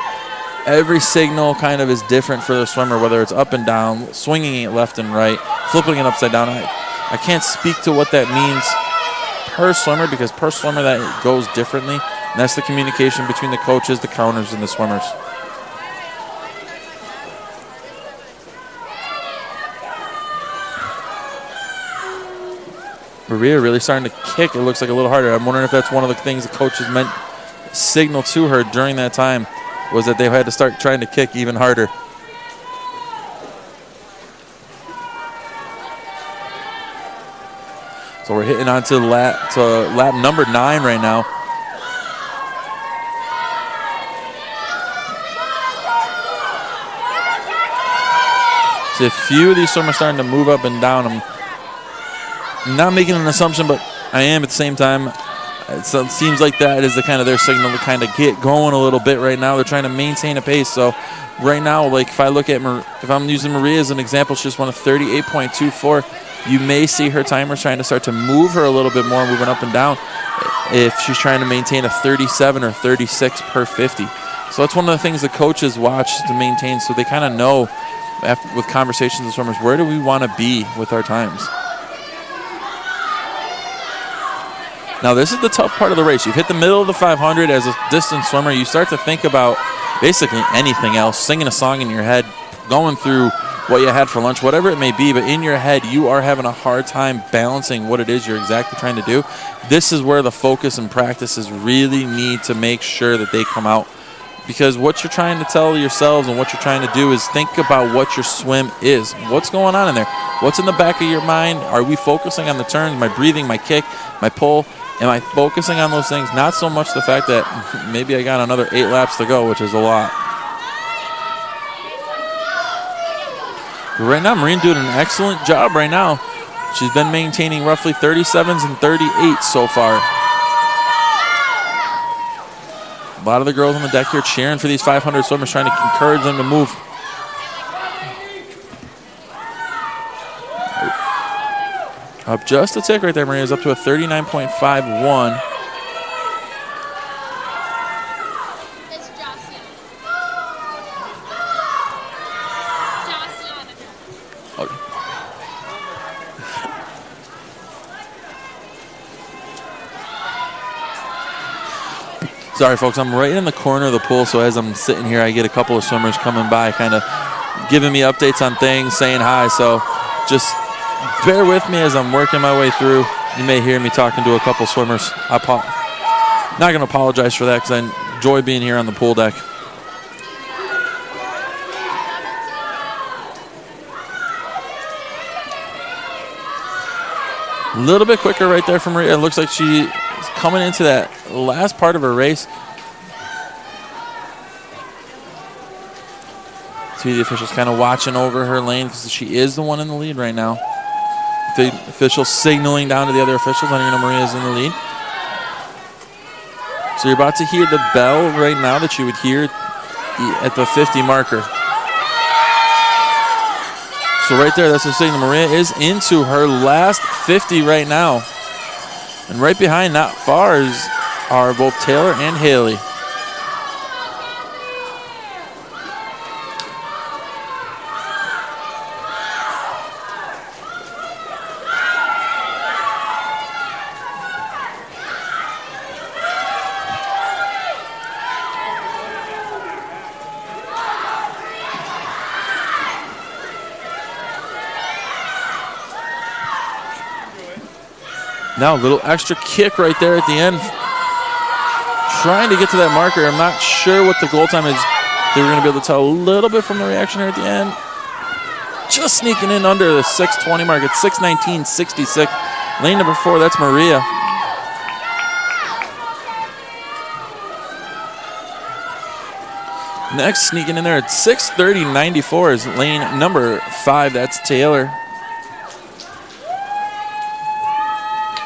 every signal kind of is different for the swimmer, whether it's up and down, swinging it left and right, flipping it upside down. I can't speak to what that means per swimmer because per swimmer that goes differently. And that's the communication between the coaches, the counters, and the swimmers. Maria really starting to kick. It looks like a little harder. I'm wondering if that's one of the things the coaches meant signal to her during that time was that they had to start trying to kick even harder. So we're hitting on to lap number 9 right now. See a few of these swimmers starting to move up and down. I'm not making an assumption, but I am at the same time. It seems like that is the kind of their signal to kind of get going a little bit right now. They're trying to maintain a pace. So right now, like if I look at if I'm using Maria as an example, she just won a 38.24. You may see her timers trying to start to move her a little bit more, moving up and down, if she's trying to maintain a 37 or 36 per 50. So that's one of the things the coaches watch to maintain, so they kind of know with conversations with swimmers, where do we want to be with our times? Now, this is the tough part of the race. You've hit the middle of the 500 as a distance swimmer. You start to think about basically anything else, singing a song in your head, going through what you had for lunch, whatever it may be, but in your head you are having a hard time balancing what it is you're exactly trying to do. This is where the focus and practices really need to make sure that they come out, because what you're trying to tell yourselves and what you're trying to do is think about what your swim is. What's going on in there? What's in the back of your mind? Are we focusing on the turns, my breathing, my kick, my pull? Am I focusing on those things? Not so much the fact that maybe I got another 8 laps to go, which is a lot. But right now, Marine doing an excellent job right now. She's been maintaining roughly 37s and 38s so far. A lot of the girls on the deck here cheering for these 500 swimmers, trying to encourage them to move. Up just a tick right there, Maria's up to a 39.51. Sorry, folks, I'm right in the corner of the pool, so as I'm sitting here, I get a couple of swimmers coming by, kind of giving me updates on things, saying hi, so just bear with me as I'm working my way through. You may hear me talking to a couple swimmers. I'm not going to apologize for that because I enjoy being here on the pool deck. A little bit quicker right there from Maria. It looks like she's coming into that last part of her race. See the officials kind of watching over her lane because she is the one in the lead right now. The officials signaling down to the other officials, letting you know Maria's in the lead. So you're about to hear the bell right now that you would hear at the 50 marker. So right there, that's the signal. Maria is into her last 50 right now. And right behind, not far, are both Taylor and Haley. Now a little extra kick right there at the end. Trying to get to that marker. I'm not sure what the goal time is. They were going to be able to tell a little bit from the reaction here at the end. Just sneaking in under the 6:20 mark. It's 6:19.66. Lane number 4, that's Maria. Next, sneaking in there at 6:30.94 is lane number 5, that's Taylor.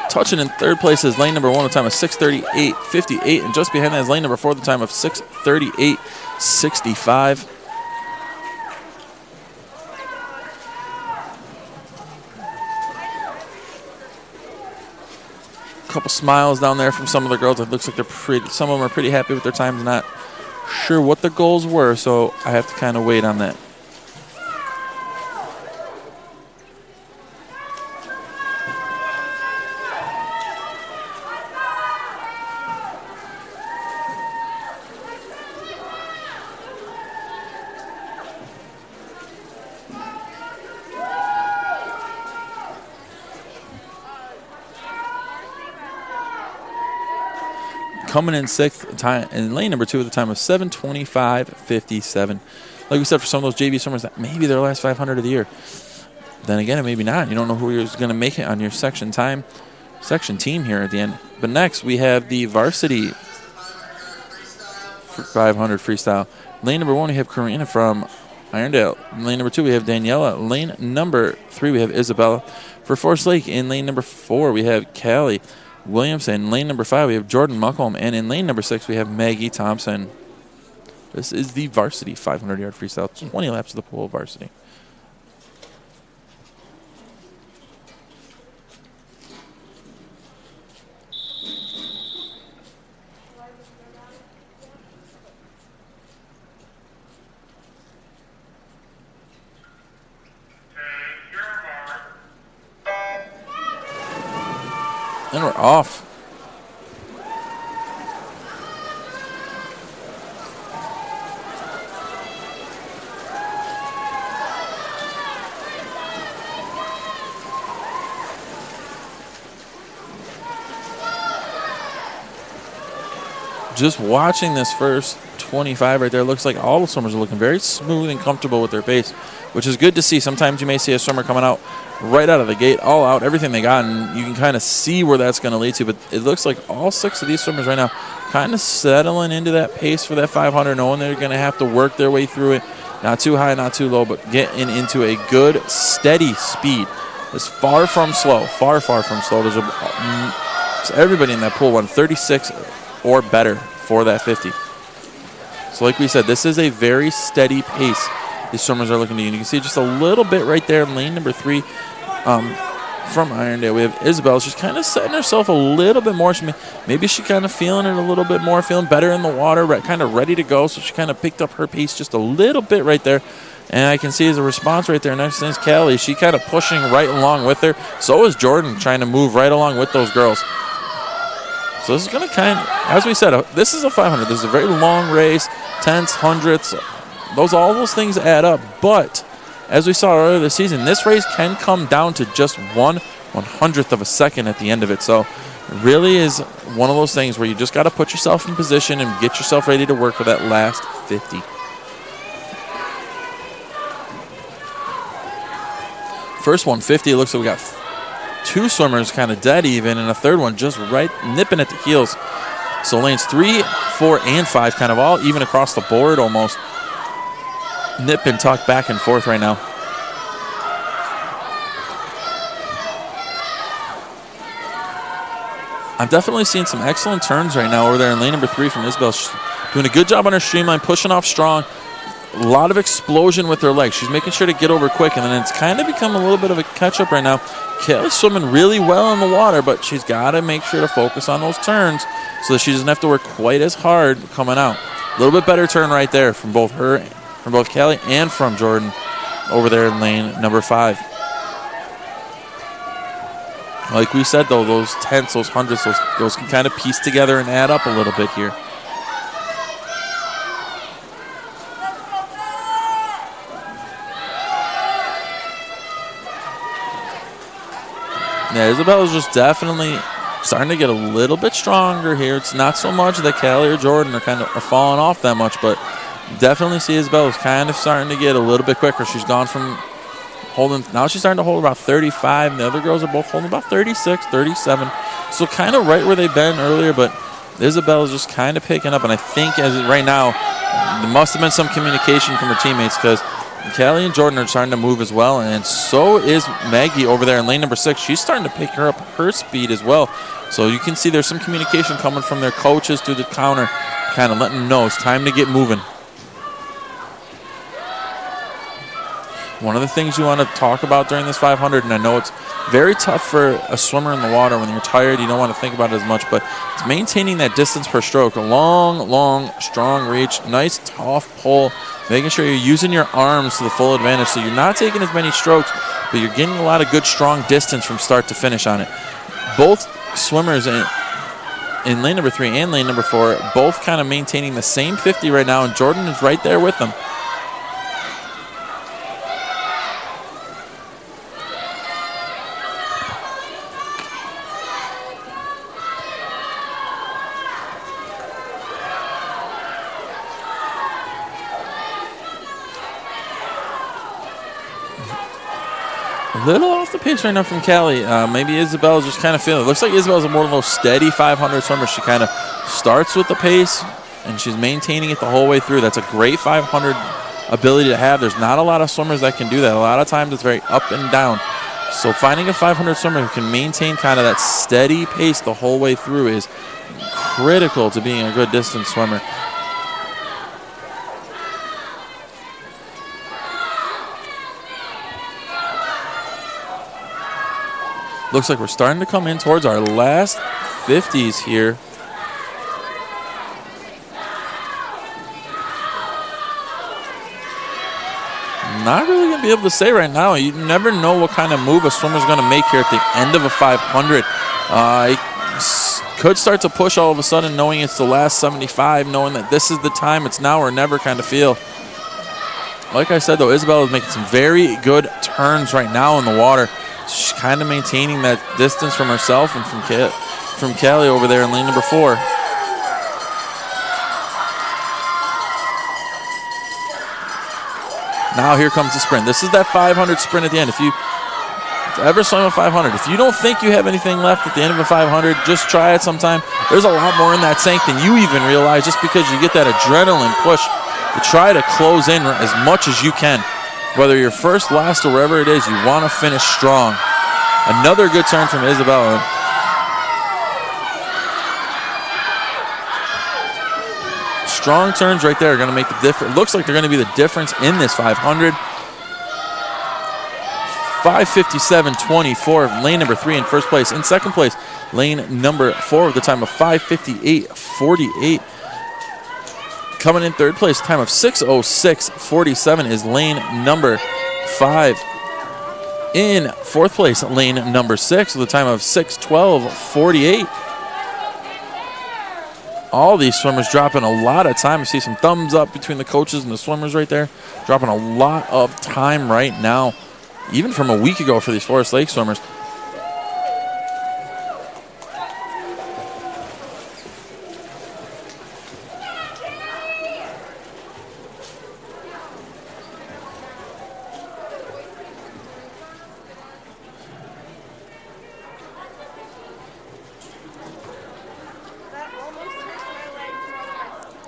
Touching in third place is lane number 1 with a time of 6:38.58, and just behind that is lane number 4 with a time of 6:38.65. A couple smiles down there from some of the girls. It looks like they're pretty. Some of them are pretty happy with their times. Not sure what the goals were, so I have to kind of wait on that. Coming in 6th time in lane number 2 with a time of 7:25.57. Like we said, for some of those JV swimmers, that may be their last 500 of the year. Then again, it maybe not. You don't know who is going to make it on your section team here at the end. But next, we have the Varsity 500 freestyle. Lane number 1, we have Karina from Irondale. In lane number 2, we have Daniela. Lane number 3, we have Isabella. For Forest Lake, in lane number 4, we have Callie Williamson. In lane number 5, we have Jordan Muckholm. And in lane number 6, we have Maggie Thompson. This is the Varsity 500-yard freestyle. 20 laps of the pool Varsity. And we're off. Just watching this first 25 right there, looks like all the swimmers are looking very smooth and comfortable with their pace, which is good to see. Sometimes you may see a swimmer coming out right out of the gate, all out, everything they got, and you can kind of see where that's going to lead to. But it looks like all 6 of these swimmers right now kind of settling into that pace for that 500, knowing they're going to have to work their way through it. Not too high, not too low, but getting into a good, steady speed. It's far from slow, far from slow. There's everybody in that pool won 36 or better for that 50. So like we said, this is a very steady pace these swimmers are looking to use. You can see just a little bit right there in lane number 3 from Irondale. We have Isabel. She's kind of setting herself a little bit more. Maybe she's kind of feeling it a little bit more, feeling better in the water, kind of ready to go. So she kind of picked up her pace just a little bit right there. And I can see as a response right there, next thing is Callie. She kind of pushing right along with her. So is Jordan trying to move right along with those girls. So this is going to kind of, as we said, this is a 500. This is a very long race, tenths, hundredths. All those things add up. But as we saw earlier this season, this race can come down to just 1/100th of a second at the end of it. So it really is one of those things where you just got to put yourself in position and get yourself ready to work for that last 50. First 150, it looks like we got 2 swimmers kind of dead even, and a third one just right nipping at the heels. So lanes 3, 4, and 5 kind of all even across the board almost. Nip and tuck back and forth right now. I'm definitely seeing some excellent turns right now over there in lane number 3 from Isabel. She's doing a good job on her streamline, pushing off strong. A lot of explosion with her legs. She's making sure to get over quick, and then it's kind of become a little bit of a catch-up right now. Kelly's swimming really well in the water, but she's got to make sure to focus on those turns so that she doesn't have to work quite as hard coming out. A little bit better turn right there from both her, from both Kelly and from Jordan over there in lane number 5. Like we said, though, those tenths, those hundredths, those can kind of piece together and add up a little bit here. Yeah, Isabella's just definitely starting to get a little bit stronger here. It's not so much that Kelly or Jordan are falling off that much, but definitely see Isabella's kind of starting to get a little bit quicker. She's gone from holding, now she's starting to hold about 35, and the other girls are both holding about 36, 37. So kind of right where they've been earlier, but Isabella's just kind of picking up, and I think as right now, there must have been some communication from her teammates because Kelly and Jordan are starting to move as well, and so is Maggie over there in lane number 6. She's starting to pick her up her speed as well. So you can see there's some communication coming from their coaches through the counter, kind of letting them know it's time to get moving. One of the things you want to talk about during this 500, and I know it's very tough for a swimmer in the water when you're tired, you don't want to think about it as much, but it's maintaining that distance per stroke. A long, strong reach, nice, tough pull, making sure you're using your arms to the full advantage so you're not taking as many strokes, but you're getting a lot of good, strong distance from start to finish on it. Both swimmers in lane number 3 and lane number 4, both kind of maintaining the same 50 right now, and Jordan is right there with them. A little off the pace right now from Callie. Maybe Isabella's just kind of feeling it. Looks like Isabella's a more of a steady 500 swimmer. She kind of starts with the pace, and she's maintaining it the whole way through. That's a great 500 ability to have. There's not a lot of swimmers that can do that. A lot of times it's very up and down. So finding a 500 swimmer who can maintain kind of that steady pace the whole way through is critical to being a good distance swimmer. Looks like we're starting to come in towards our last 50s here. Not really going to be able to say right now. You never know what kind of move a swimmer's going to make here at the end of a 500. Could start to push all of a sudden knowing it's the last 75, knowing that this is the time, it's now or never kind of feel. Like I said, though, Isabella is making some very good turns right now in the water. She's kind of maintaining that distance from herself and from Callie over there in lane number 4. Now here comes the sprint. This is that 500 sprint at the end. If you ever swim a 500, if you don't think you have anything left at the end of a 500, just try it sometime. There's a lot more in that tank than you even realize, just because you get that adrenaline push to try to close in as much as you can. Whether you're first, last, or wherever it is, you want to finish strong. Another good turn from Isabella. Strong turns right there are going to make the difference. Looks like they're going to be the difference in this 500. 5:57.24, lane number 3 in first place. In second place, lane number 4 with a time of 5:58.48. Coming in third place, time of 6:06.47 is lane number 5. In fourth place, lane number 6 with a time of 6:12.48. All these swimmers dropping a lot of time. You see some thumbs up between the coaches and the swimmers right there. Dropping a lot of time right now, even from a week ago for these Forest Lake swimmers.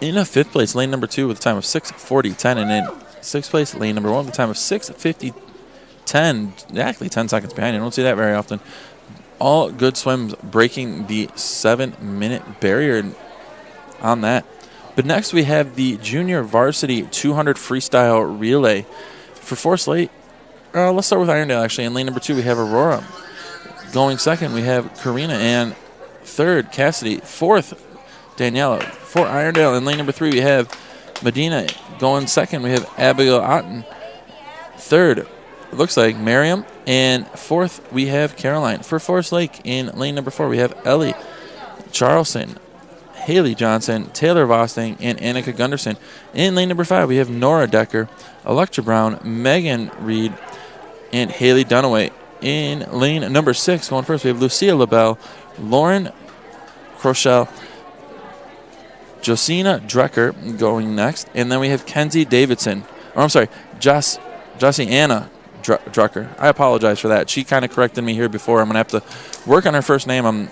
In a fifth place, lane number 2 with a time of 6:40.10, and in sixth place, lane number 1 with a time of 6:50.10, exactly 10 seconds behind. You don't see that very often. All good swims, breaking the 7-minute barrier on that. But next we have the Junior Varsity 200 Freestyle Relay. For Forest Lake, let's start with Irondale, actually. In lane number 2, we have Aurora. Going second, we have Karina. And third, Cassidy. Fourth, Daniela. For Irondale, in lane number 3, we have Medina. Going second, we have Abigail Otten. Third, it looks like Miriam. And fourth, we have Caroline. For Forest Lake, in lane number 4, we have Ellie Charleston, Haley Johnson, Taylor Vosting, and Annika Gunderson. In lane number 5, we have Nora Decker, Electra Brown, Megan Reed, and Haley Dunaway. In lane number 6, going first, we have Lucia LaBelle, Lauren Crochelle, Josina Drecker going next. And then we have Kenzie Davidson. Or I'm sorry, Josiana Drucker. I apologize for that. She kind of corrected me here before. I'm going to have to work on her first name. I'm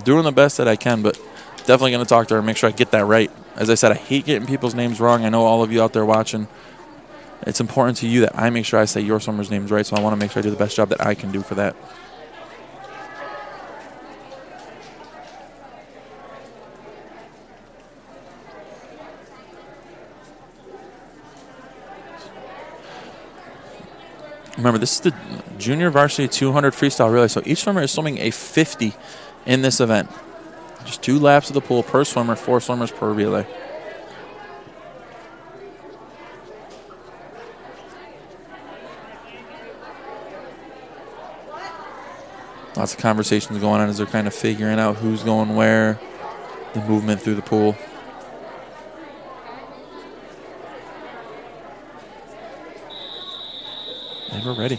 doing the best that I can, but definitely going to talk to her and make sure I get that right. As I said, I hate getting people's names wrong. I know all of you out there watching. It's important to you that I make sure I say your swimmer's names right, so I want to make sure I do the best job that I can do for that. Remember, this is the Junior Varsity 200 Freestyle Relay, so each swimmer is swimming a 50 in this event. Just 2 laps of the pool per swimmer, 4 swimmers per relay. Lots of conversations going on as they're kind of figuring out who's going where, the movement through the pool. And we're ready.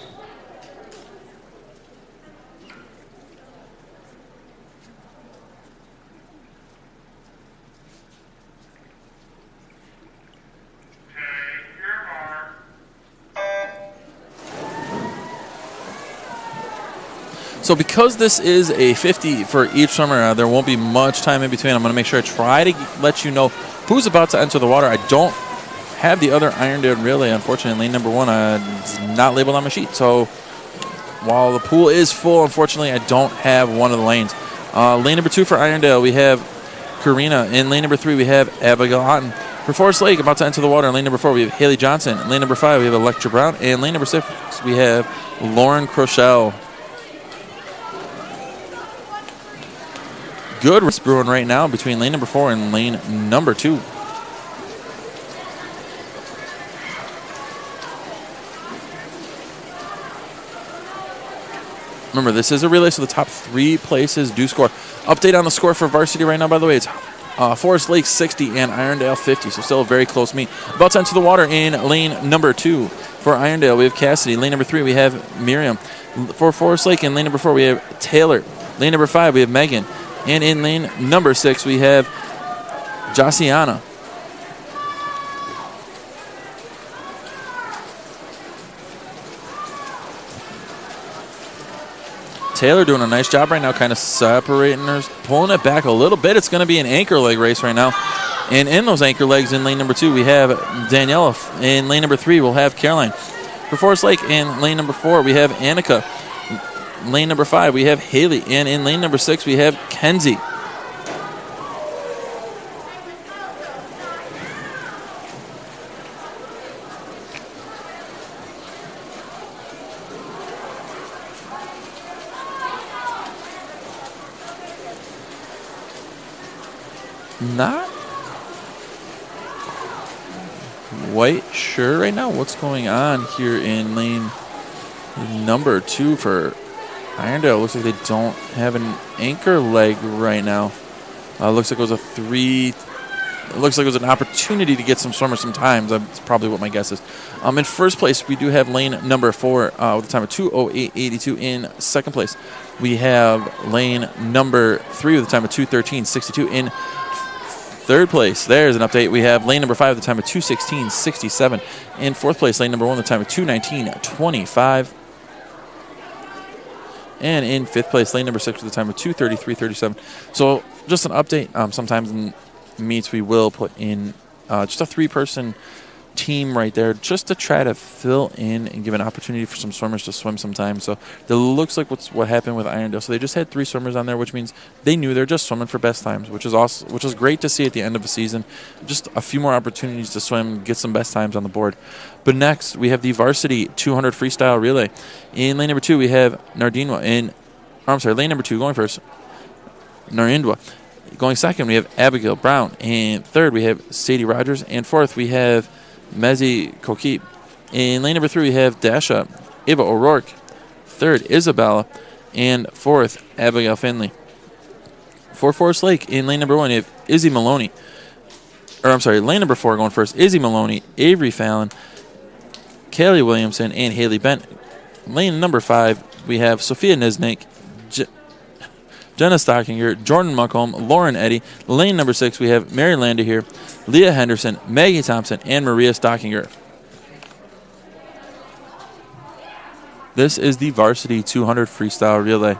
So because this is a 50 for each swimmer, there won't be much time in between. I'm going to make sure I try to let you know who's about to enter the water. I don't have the other Irondale relay, unfortunately. Lane number 1 is not labeled on my sheet. So while the pool is full, unfortunately, I don't have one of the lanes. Lane number 2 for Irondale, we have Karina. In lane number 3, we have Abigail Otten. For Forest Lake, about to enter the water. In lane number 4, we have Haley Johnson. In lane number 5, we have Electra Brown. And lane number 6, we have Lauren Crochelle. Good race brewing right now between lane number 4 and lane number 2. Remember, this is a relay, so the top 3 places do score. Update on the score for Varsity right now, by the way. It's Forest Lake 60 and Irondale 50, so still a very close meet. About to enter the water in lane number 2. For Irondale, we have Cassidy. Lane number 3, we have Miriam. For Forest Lake, in lane number 4, we have Taylor. Lane number 5, we have Megan. And in lane number 6, we have Josiana. Taylor doing a nice job right now, kind of separating her, pulling it back a little bit. It's going to be an anchor leg race right now. And in those anchor legs in lane number 2, we have Daniela. In lane number 3, we'll have Caroline. For Forest Lake, in lane number 4, we have Annika. Lane number 5, we have Haley. And in lane number 6, we have Kenzie. Not quite sure right now what's going on here in lane number 2 for Irondale. Looks like they don't have an anchor leg right now. Looks like it was a 3. It looks like it was an opportunity to get some swimmers some times. That's probably what my guess is. In first place, we do have lane number 4 with a time of 2:08.82. In second place, we have lane number 3 with a time of 2:13.62. In third place, there's an update. We have lane number 5 with a time of 2:16.67. In fourth place, lane number 1 with a time of 2:19.25. And in fifth place, lane number 6 with a time of 2:33.37. So just an update. Sometimes in meets we will put in just a 3-person team right there just to try to fill in and give an opportunity for some swimmers to swim sometime. So it looks like what happened with Irondale. So they just had 3 swimmers on there, which means they knew they're just swimming for best times, which is awesome, which is great to see at the end of the season. Just a few more opportunities to swim, get some best times on the board. But next, we have the Varsity 200 Freestyle Relay. In lane number 2, we have Nardinwa. Lane number 2 going first, Narindwa. Going second, we have Abigail Brown. And third, we have Sadie Rogers. And fourth, we have Mezi Kokip. In lane number 3, we have Dasha Eva O'Rourke. Third, Isabella. And fourth, Abigail Finley. For Forest Lake, in lane number 1, you have Izzy Maloney. Lane number 4 going first, Izzy Maloney, Avery Fallon, Kaylee Williamson, and Haley Bent. Lane number 5, we have Sophia Nisnik, Jenna Stockinger, Jordan Muckholm, Lauren Eddy. Lane number 6, we have Mary Landa here, Leah Henderson, Maggie Thompson, and Maria Stockinger. This is the Varsity 200 Freestyle Relay.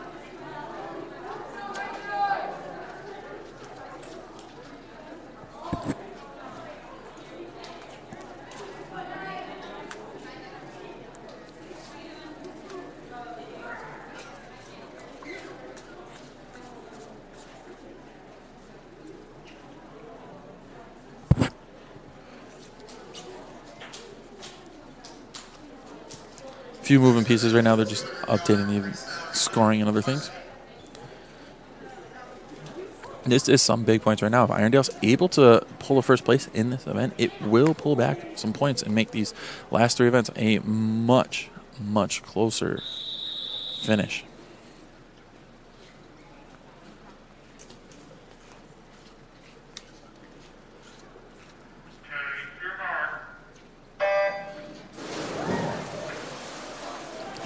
Few moving pieces right now. They're just updating the scoring and other things. This is some big points right now. If Irondale's able to pull a first place in this event, it will pull back some points and make these last 3 events a much, much closer finish.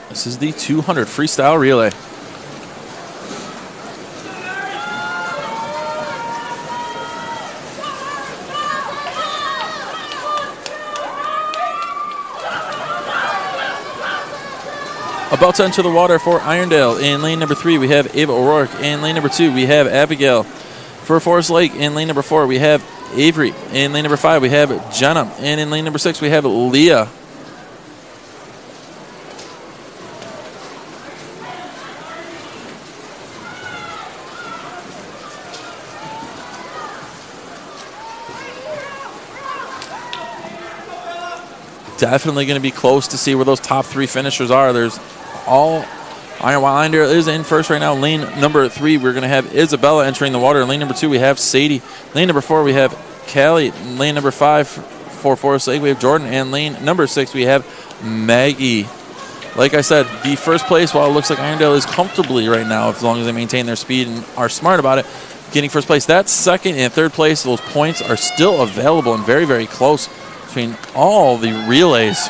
This is the 200 Freestyle Relay. About to enter the water for Irondale. In lane number 3, we have Ava O'Rourke. In lane number 2, we have Abigail. For Forest Lake, in lane number 4, we have Avery. In lane number 5, we have Jenna. And in lane number 6, we have Leah. Definitely going to be close to see where those top 3 finishers are. There's all Irondale is in first right now. Lane number 3, we're going to have Isabella entering the water. In lane number 2, we have Sadie. Lane number 4, we have Callie. Lane number 5 for Forest Lake, we have Jordan. And lane number 6, we have Maggie. Like I said, the first place, while it looks like Irondale is comfortably right now, as long as they maintain their speed and are smart about it, getting first place. That second and third place, those points are still available and very, very close between all the relays.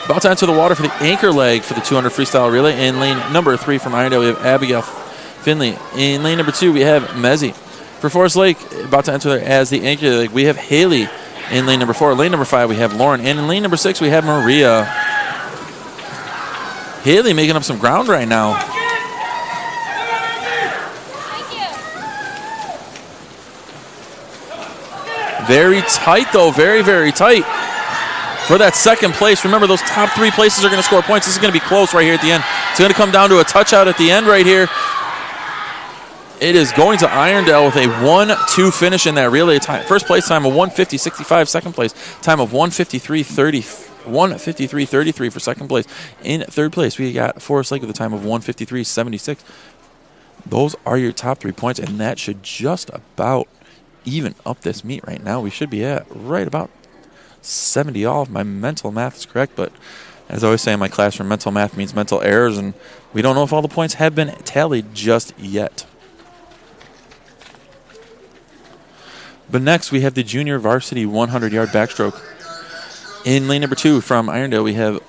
About to enter the water for the anchor leg for the 200 Freestyle Relay. In lane number 3 from Irondale, we have Abigail Finley. In lane number 2, we have Mezi. For Forest Lake, about to enter there as the anchor leg, we have Haley. In lane number 4, lane number 5, we have Lauren. And in lane number 6, we have Maria. Haley making up some ground right now. Very tight, though. Very, very tight for that second place. Remember, those top 3 places are going to score points. This is going to be close right here at the end. It's going to come down to a touch out at the end right here. It is going to Irondale with a 1-2 finish in that relay time. First place time of 150.65. Second place time of 153.33 for second place. In third place, we got Forest Lake with a time of 153.76. Those are your top 3 points, and that should just about even up this meet right now. We should be at right about 70 all if my mental math is correct, but as I always say in my classroom, mental math means mental errors, and we don't know if all the points have been tallied just yet. But next, we have the junior varsity 100-yard backstroke. In lane number 2 from Irondale, we have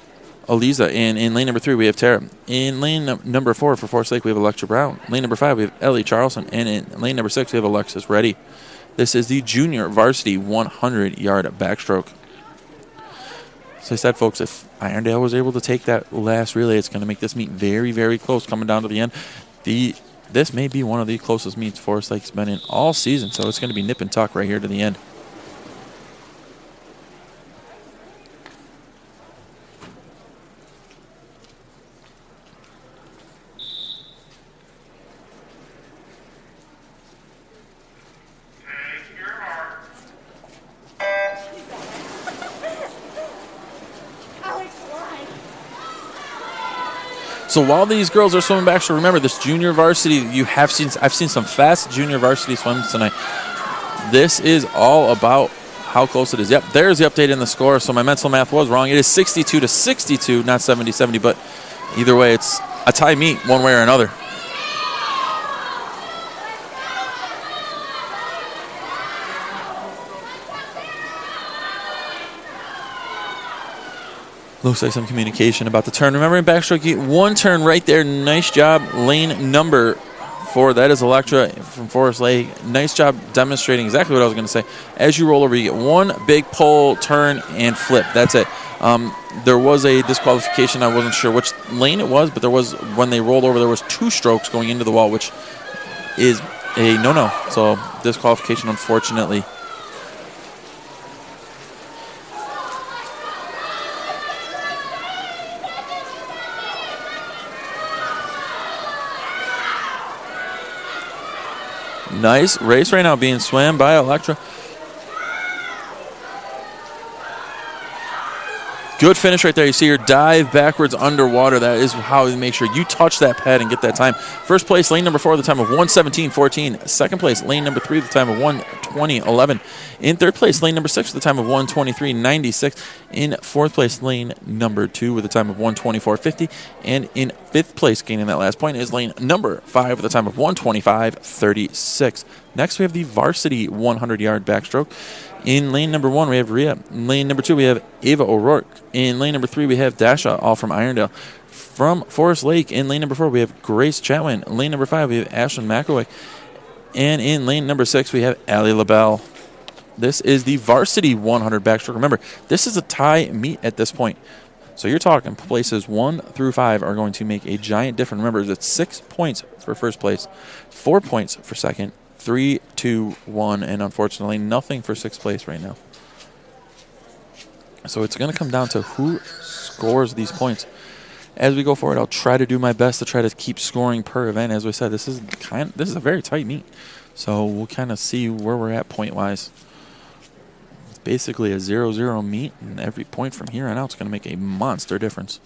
Aliza. And in lane number 3, we have Tara. In lane number 4 for Forest Lake, we have Electra Brown. Lane number 5, we have Ellie Charlson. And in lane number 6, we have Alexis Reddy. This is the junior varsity 100-yard backstroke. So I said, folks, if Irondale was able to take that last relay, it's going to make this meet very, very close coming down to the end. This may be one of the closest meets Forest Lake's been in all season, so it's going to be nip and tuck right here to the end. So while these girls are swimming backstroke, remember this junior varsity, I've seen some fast junior varsity swims tonight. This is all about how close it is. Yep, there's the update in the score. So my mental math was wrong. It is 62-62, not 70-70, but either way, it's a tie meet one way or another. Looks like some communication about the turn. Remember in backstroke, you get one turn right there. Nice job, lane number 4. That is Electra from Forest Lake. Nice job demonstrating exactly what I was going to say. As you roll over, you get one big pull, turn, and flip. That's it. There was a disqualification. I wasn't sure which lane it was, but there was, when they rolled over, there was 2 strokes going into the wall, which is a no-no. So disqualification, unfortunately. Nice race right now being swam by Electra. Good finish right there. You see her dive backwards underwater. That is how you make sure you touch that pad and get that time. First place, lane number 4, the time of 1:17.14. Second place, lane number 3, the time of 1:20.11. In third place, lane number 6, with the time of 1:23.96. In fourth place, lane number 2, with a time of 1:24.50. And in fifth place, gaining that last point, is lane number 5, with a time of 1:25.36. Next, we have the varsity 100-yard backstroke. In lane number 1, we have Rhea. In lane number 2, we have Ava O'Rourke. In lane number 3, we have Dasha, all from Irondale. From Forest Lake, in lane number 4, we have Grace Chatwin. In lane number 5, we have Ashlyn McAvoy. And in lane number 6, we have Allie LaBelle. This is the varsity 100 backstroke. Remember, this is a tie meet at this point. So you're talking places 1 through 5 are going to make a giant difference. Remember, it's 6 points for first place, 4 points for second, 3, 2, 1, and unfortunately nothing for sixth place right now. So it's going to come down to who scores these points. As we go forward, I'll try to do my best to try to keep scoring per event. As we said, this is a very tight meet, so we'll kind of see where we're at point wise. It's basically a 0-0 meet, and every point from here on out is going to make a monster difference.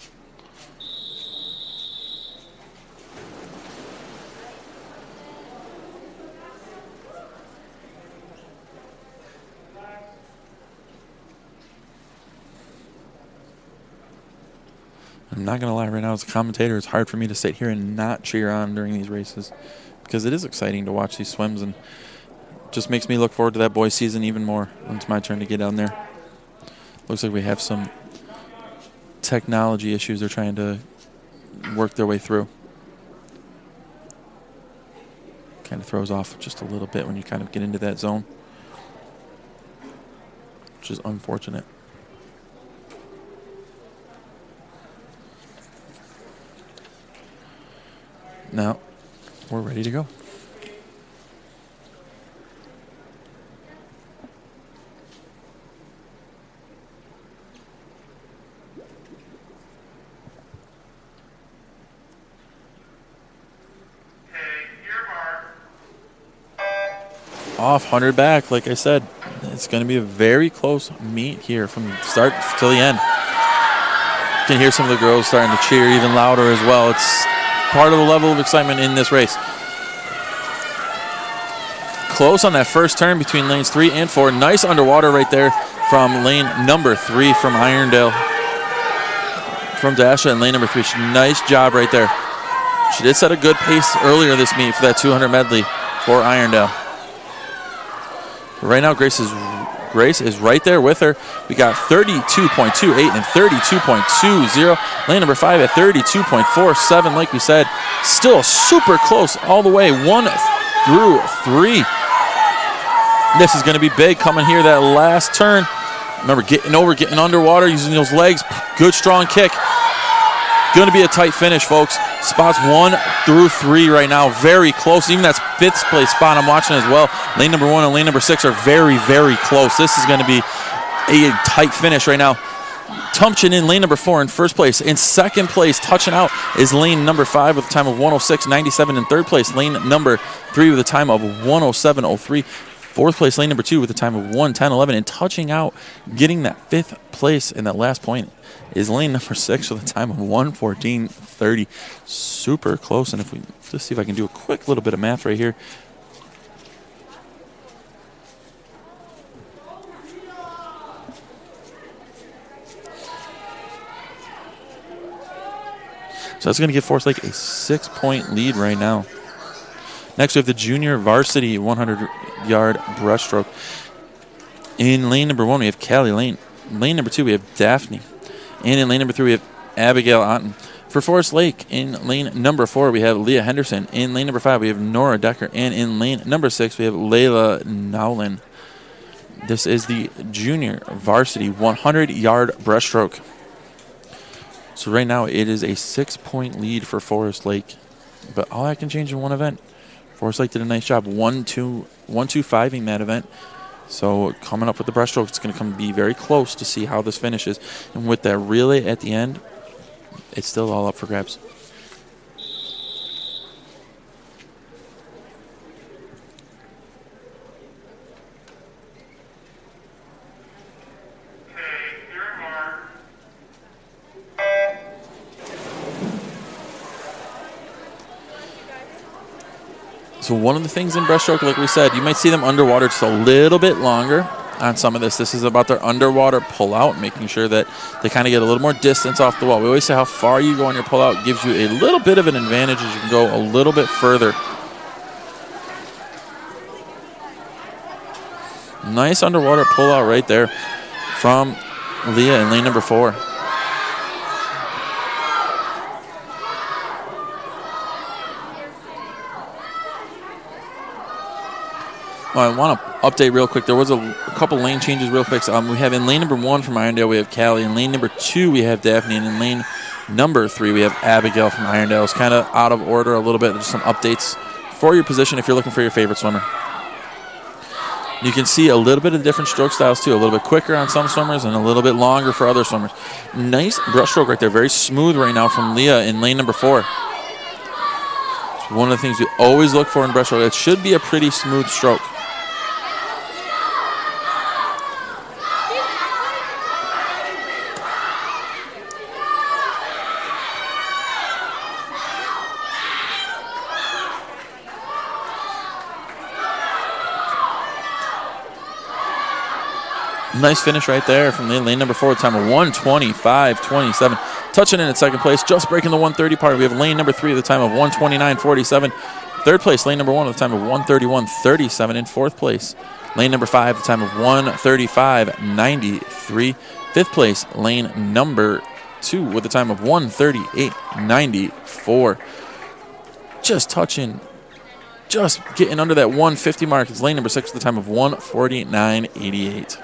I'm not going to lie, right now as a commentator, it's hard for me to sit here and not cheer on during these races because it is exciting to watch these swims and just makes me look forward to that boys' season even more when it's my turn to get down there. Looks like we have some technology issues they're trying to work their way through. Kind of throws off just a little bit when you kind of get into that zone, which is unfortunate. Now, we're ready to go. Off 100 back, like I said. It's going to be a very close meet here from the start till the end. You can hear some of the girls starting to cheer even louder as well. It's part of the level of excitement in this race. Close on that first turn between lanes 3 and 4. Nice underwater right there from lane number 3 from Irondale. From Dasha in lane number 3. Nice job right there. She did set a good pace earlier this meet for that 200 medley for Irondale. Right now, Grace is right there with her. We got 32.28 and 32.20. Lane number 5 at 32.47. Like we said, still super close all the way, 1 through 3. This is going to be big coming here that last turn. Remember, getting over, getting underwater, using those legs. Good, strong kick. Going to be a tight finish, folks. Spots 1 through 3 right now. Very close. Even that 5th place spot I'm watching as well. Lane number 1 and lane number 6 are very, very close. This is going to be a tight finish right now. Tumpchin in lane number 4 in first place. In second place, touching out, is lane number 5 with a time of 106.97. In third place, lane number 3 with a time of 107.03. Fourth place, lane number 2 with a time of 1:10.11, and touching out, getting that 5th place in that last point is lane number 6 with a time of 1:14.30. Super close. And if we just see if I can do a quick little bit of math right here. So that's going to give Forest Lake a 6-point lead right now. Next, we have the junior varsity 100-yard breaststroke. In lane number 1, we have Callie Lane. Lane number 2, we have Daphne. And in lane number 3, we have Abigail Otten. For Forest Lake, in lane number 4, we have Leah Henderson. In lane number 5, we have Nora Decker. And in lane number 6, we have Layla Nowlin. This is the junior varsity 100-yard breaststroke. So right now, it is a 6-point lead for Forest Lake. But all that can change in one event. Forest Lake did a nice job 1-2-5ing that event. So coming up with the breaststroke, it's going to be very close to see how this finishes. And with that relay at the end, it's still all up for grabs. So one of the things in breaststroke, like we said, you might see them underwater just a little bit longer on some of this. This is about their underwater pull-out, making sure that they kind of get a little more distance off the wall. We always say how far you go on your pull-out gives you a little bit of an advantage as you can go a little bit further. Nice underwater pull-out right there from Leah in lane number 4. Well, I want to update real quick. There was a couple lane changes real quick. We have in lane number 1 from Irondale, we have Callie. In lane number 2, we have Daphne. And in lane number 3, we have Abigail from Irondale. It's kind of out of order a little bit. There's some updates for your position if you're looking for your favorite swimmer. You can see a little bit of different stroke styles, too. A little bit quicker on some swimmers and a little bit longer for other swimmers. Nice breaststroke right there. Very smooth right now from Leah in lane number 4. It's one of the things we always look for in breaststroke. It should be a pretty smooth stroke. Nice finish right there from lane number 4, time of 1:25.27. Touching in at second place, just breaking the 1:30 part. We have lane number 3 at the time of 1:29.47. Third place, lane number 1 at the time of 1:31.37. In fourth place, lane number 5 at the time of 1:35.93. Fifth place, lane number 2 with a time of 1:38.94. Just touching, just getting under that 150 mark. It's lane number 6 at the time of 1:49.88.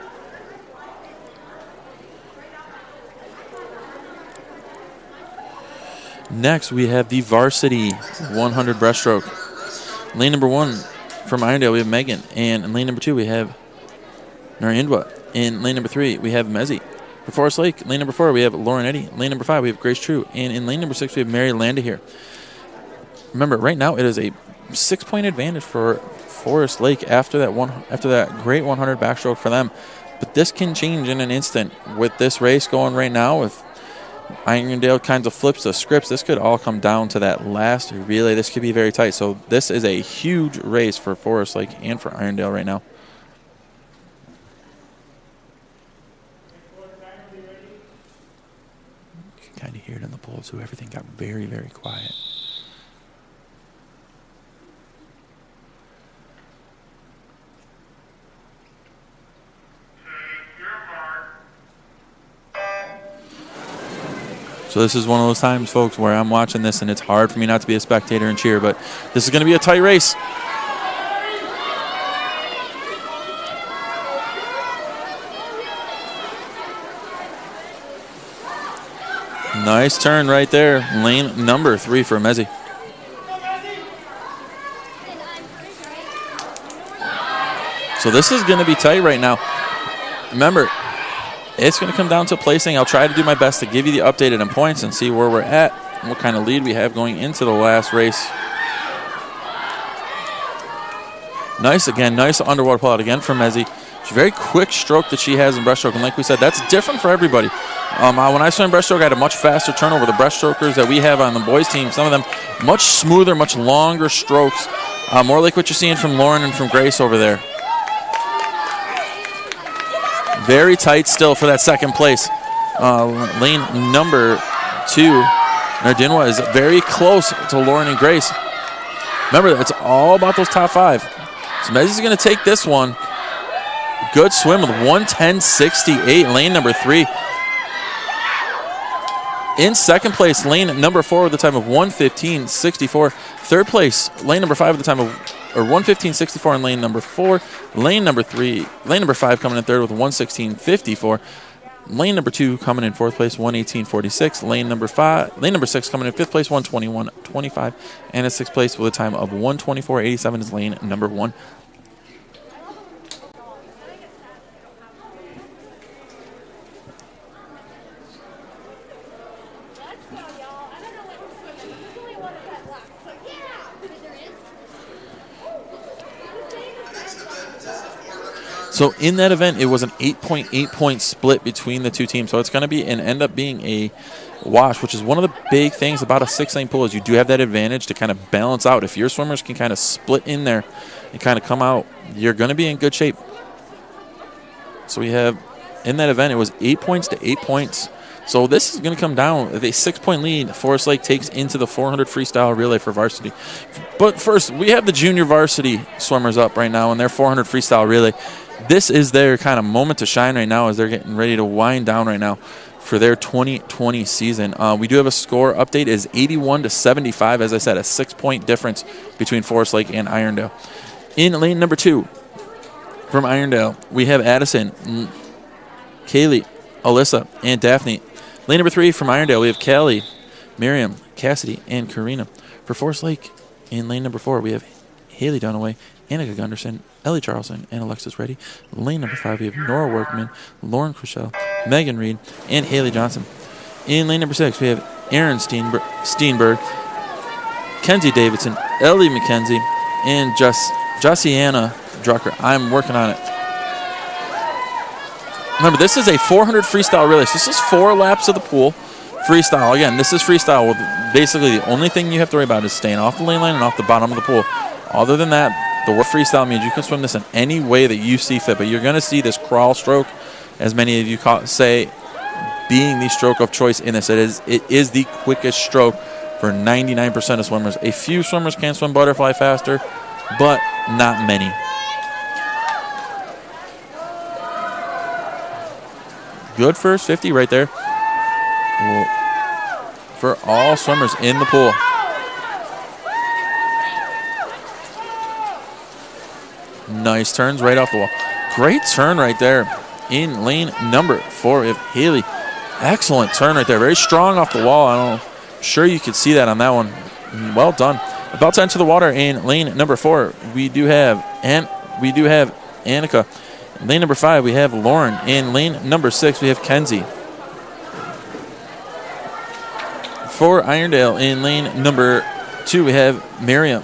Next, we have the varsity 100 breaststroke. Lane number 1 from Irondale, we have Megan. And in lane number 2, we have Narindwa. In lane number 3, we have Mezzi. For Forest Lake, lane number 4, we have Lauren Eddy. Lane number 5, we have Grace True. And in lane number 6, we have Mary Landa here. Remember, right now it is a 6-point advantage for Forest Lake after that great 100 backstroke for them. But this can change in an instant. With this race going right now, with Irondale kinds of flips the scripts, this could all come down to that last relay. This could be very tight. So this is a huge race for Forest Lake and for Irondale right now. You can kind of hear it in the pool too. Everything got very, very quiet. So this is one of those times, folks, where I'm watching this and it's hard for me not to be a spectator and cheer, but this is going to be a tight race. Nice turn right there. Lane number 3 for Mezzi. So this is going to be tight right now. Remember, it's going to come down to placing. I'll try to do my best to give you the updated in points and see where we're at and what kind of lead we have going into the last race. Nice again. Nice underwater pull out again from Medley. It's a very quick stroke that she has in breaststroke. And like we said, that's different for everybody. When I swam breaststroke, I had a much faster turnover. The breaststrokers that we have on the boys team, some of them much smoother, much longer strokes. More like what you're seeing from Lauren and from Grace over there. Very tight still for that second place. Lane number 2, Nardinwa, is very close to Lauren and Grace. Remember, it's all about those top 5. So Medley's going to take this one. Good swim with 1:10.68. Lane number 3. In second place, lane number 4 with a time of 1:15.64. Third place, lane number 5 with a time of 1:15.64 in lane number 4. Lane number 5 coming in third with 1:16.54. Lane number 2 coming in fourth place, 1:18.46. Lane number 6 coming in fifth place, 1:21.25. And in sixth place with a time of 1:24.87 is lane number 1. So in that event, it was an 8.8 point split between the two teams. So it's going to be and end up being a wash, which is one of the big things about a 6-lane pool is you do have that advantage to kind of balance out. If your swimmers can kind of split in there and kind of come out, you're going to be in good shape. So we have in that event, it was 8 points to 8 points. So this is going to come down with a 6-point lead. Forest Lake takes into the 400 freestyle relay for varsity. But first, we have the junior varsity swimmers up right now in their 400 freestyle relay. This is their kind of moment to shine right now as they're getting ready to wind down right now for their 2020 season. We do have a score update. It is 81 to 75. As I said, a 6-point difference between Forest Lake and Irondale. In lane number 2 from Irondale, we have Addison, Kaylee, Alyssa, and Daphne. Lane number 3 from Irondale, we have Callie, Miriam, Cassidy, and Karina. For Forest Lake, in lane number 4, we have Haley Dunaway, Annika Gunderson, Ellie Charleston, and Alexis Reddy. Lane number 5, we have Nora Workman, Lauren Crushell, Megan Reed, and Haley Johnson. In lane number 6, we have Aaron Steenberg, Kenzie Davidson, Ellie McKenzie, and Josiana Drucker. I'm working on it. Remember, this is a 400 freestyle relay. So this is 4 laps of the pool. Freestyle. Again, this is freestyle. Basically, the only thing you have to worry about is staying off the lane line and off the bottom of the pool. Other than that, the word freestyle means you can swim this in any way that you see fit. But you're going to see this crawl stroke, as many of you say, being the stroke of choice in this. It is the quickest stroke for 99% of swimmers. A few swimmers can swim butterfly faster, but not many. Good first 50 right there for all swimmers in the pool. Nice turns right off the wall. Great turn right there in lane number 4 of Haley. Excellent turn right there. Very strong off the wall. I'm sure you could see that on that one. Well done. About to enter the water in lane number 4. We do have Annika. In lane number 5, we have Lauren. In lane number 6, we have Kenzie. For Irondale, in lane number 2, we have Miriam.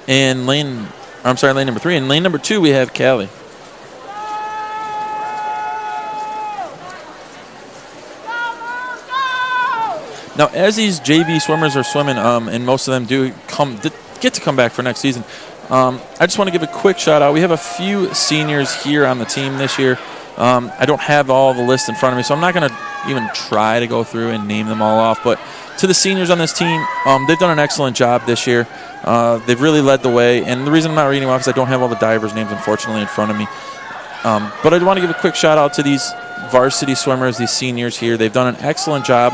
In lane number 3. In lane number 2, we have Callie. Now, as these JV swimmers are swimming, and most of them do get to come back for next season, I just want to give a quick shout out. We have a few seniors here on the team this year. I don't have all the list in front of me, so I'm not going to even try to go through and name them all off. But to the seniors on this team, they've done an excellent job this year. They've really led the way. And the reason I'm not reading them off is I don't have all the divers' names, unfortunately, in front of me. But I want to give a quick shout out to these varsity swimmers, these seniors here. They've done an excellent job.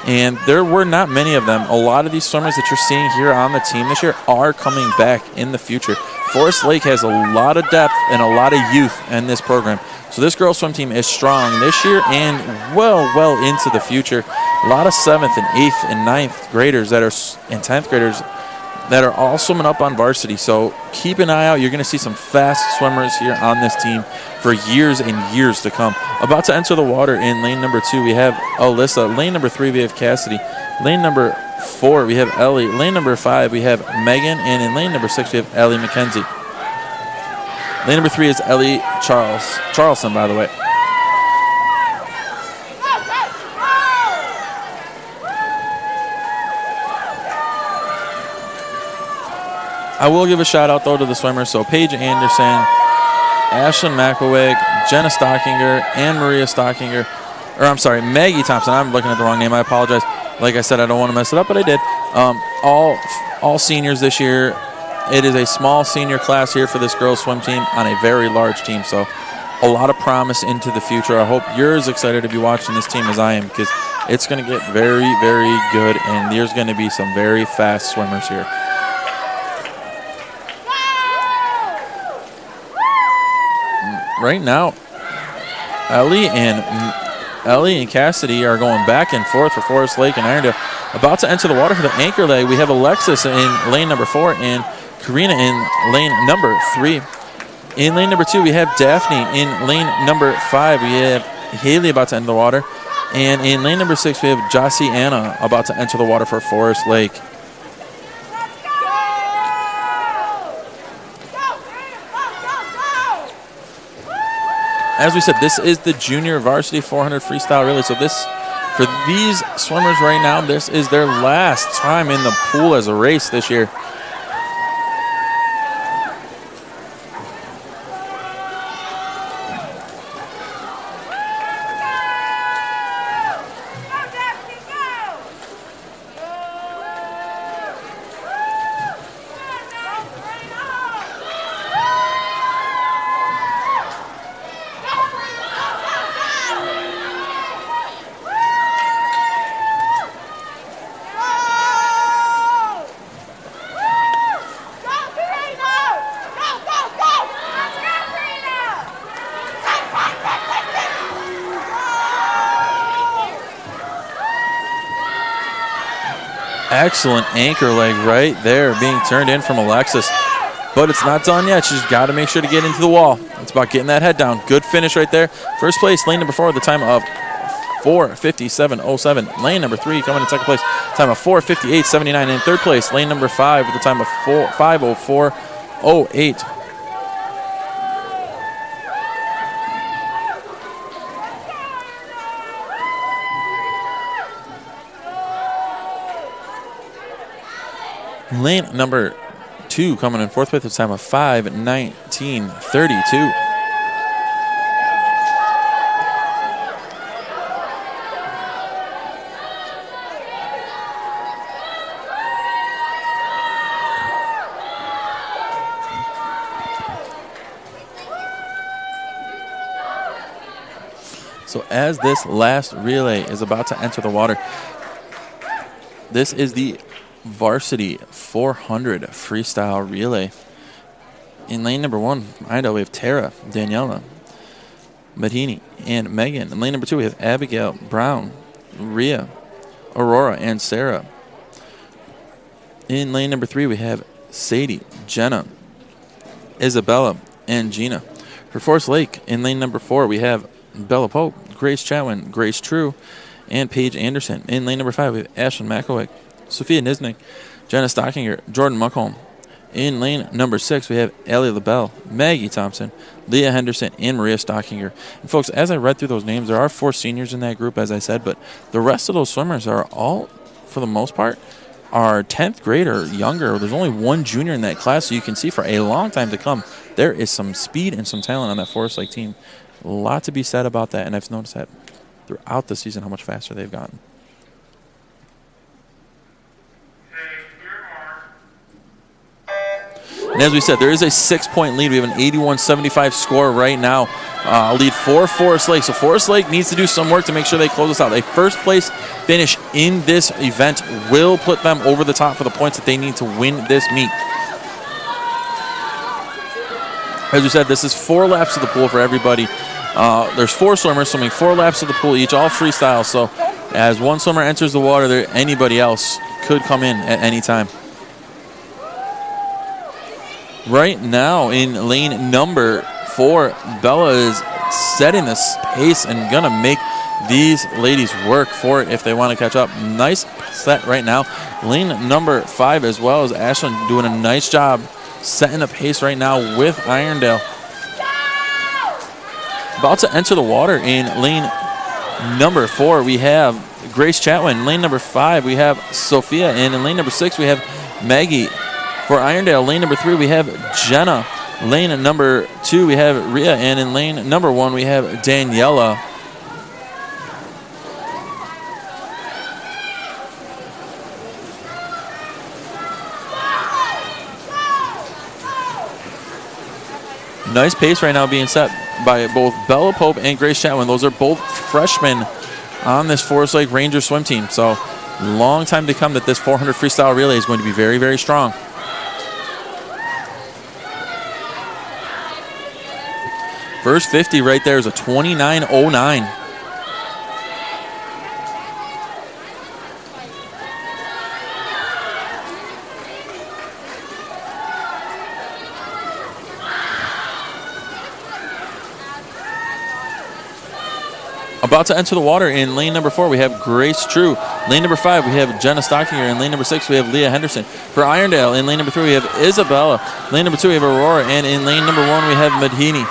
And there were not many of them. A lot of these swimmers that you're seeing here on the team this year are coming back in the future. Forest Lake has a lot of depth and a lot of youth in this program. So this girls swim team is strong this year and well into the future. A lot of 7th and 8th and 9th graders and 10th graders that are all swimming up on varsity. So keep an eye out. You're going to see some fast swimmers here on this team for years and years to come. About to enter the water in lane number 2, we have Alyssa. Lane number 3, we have Cassidy. Lane number 4, we have Ellie. Lane number 5, we have Megan. And in lane number 6, we have Ellie McKenzie. Lane number 3 is Ellie Charleston, by the way. I will give a shout out though to the swimmers. So Paige Anderson, Ashlyn McElwig, Jenna Stockinger, and Maria Stockinger. Or I'm sorry, Maggie Thompson. I'm looking at the wrong name. I apologize. Like I said, I don't want to mess it up, but I did. All seniors this year. It is a small senior class here for this girls swim team on a very large team. So a lot of promise into the future. I hope you're as excited to be watching this team as I am, because it's going to get very, very good, and there's going to be some very fast swimmers here. Right now, Ellie and Cassidy are going back and forth for Forest Lake and Irondale. About to enter the water for the anchor leg. We have Alexis in lane number 4 and Karina in lane number 3. In lane number 2, we have Daphne. In lane number 5, we have Haley about to enter the water. And in lane number 6, we have Jossie Anna about to enter the water for Forest Lake. As we said, this is the junior varsity 400 freestyle relay. So this, for these swimmers right now, this is their last time in the pool as a race this year. Excellent anchor leg right there being turned in from Alexis. But it's not done yet. She's got to make sure to get into the wall. It's about getting that head down. Good finish right there. First place, lane number 4 with a time of 4:57.07. Lane number 3 coming in second place, time of 4:58.79. In third place, lane number 5 with a time of 5:04.08. Lane number 2 coming in fourth place with a time of 5:19.32. So as this last relay is about to enter the water, this is the Varsity 400 freestyle relay. In lane number 1, Irondale, we have Tara, Daniela, Madini, and Megan. In lane number 2, we have Abigail, Brown, Rhea, Aurora, and Sarah. In lane number 3, we have Sadie, Jenna, Isabella, and Gina. For Forest Lake, in lane number 4, we have Bella Pope, Grace Chatwin, Grace True, and Paige Anderson. In lane number 5, we have Ashlyn McElwick, Sophia Nisnik, Jenna Stockinger, Jordan Muckholm. In lane number 6, we have Ellie LaBelle, Maggie Thompson, Leah Henderson, and Maria Stockinger. And folks, as I read through those names, there are 4 seniors in that group, as I said, but the rest of those swimmers are all, for the most part, are 10th grade or younger. There's only 1 junior in that class, so you can see for a long time to come, there is some speed and some talent on that Forest Lake team. A lot to be said about that, and I've noticed that throughout the season how much faster they've gotten. And as we said, there is a 6-point lead. We have an 81-75 score right now. Lead for Forest Lake. So Forest Lake needs to do some work to make sure they close this out. A first-place finish in this event will put them over the top for the points that they need to win this meet. As we said, this is 4 laps of the pool for everybody. There's 4 swimmers swimming 4 laps of the pool each, all freestyle. So as one swimmer enters the water, anybody else could come in at any time. Right now in lane number 4, Bella is setting this pace and going to make these ladies work for it if they want to catch up. Nice set right now. Lane number 5 as well as Ashlyn doing a nice job setting a pace right now with Irondale. About to enter the water in lane number 4, we have Grace Chatwin. Lane number 5, we have Sophia. And in lane number 6, we have Maggie. For Irondale, lane number 3, we have Jenna. Lane number 2, we have Rhea. And in lane number 1, we have Daniela. Nice pace right now being set by both Bella Pope and Grace Chatwin. Those are both freshmen on this Forest Lake Ranger swim team. So long time to come that this 400 freestyle relay is going to be very, very strong. First 50 right there is a 29.09. About to enter the water in lane number 4, we have Grace True. Lane number 5, we have Jenna Stockinger. In lane number 6, we have Leah Henderson. For Irondale, in lane number 3, we have Isabella. Lane number 2, we have Aurora. And in lane number 1, we have Madhini.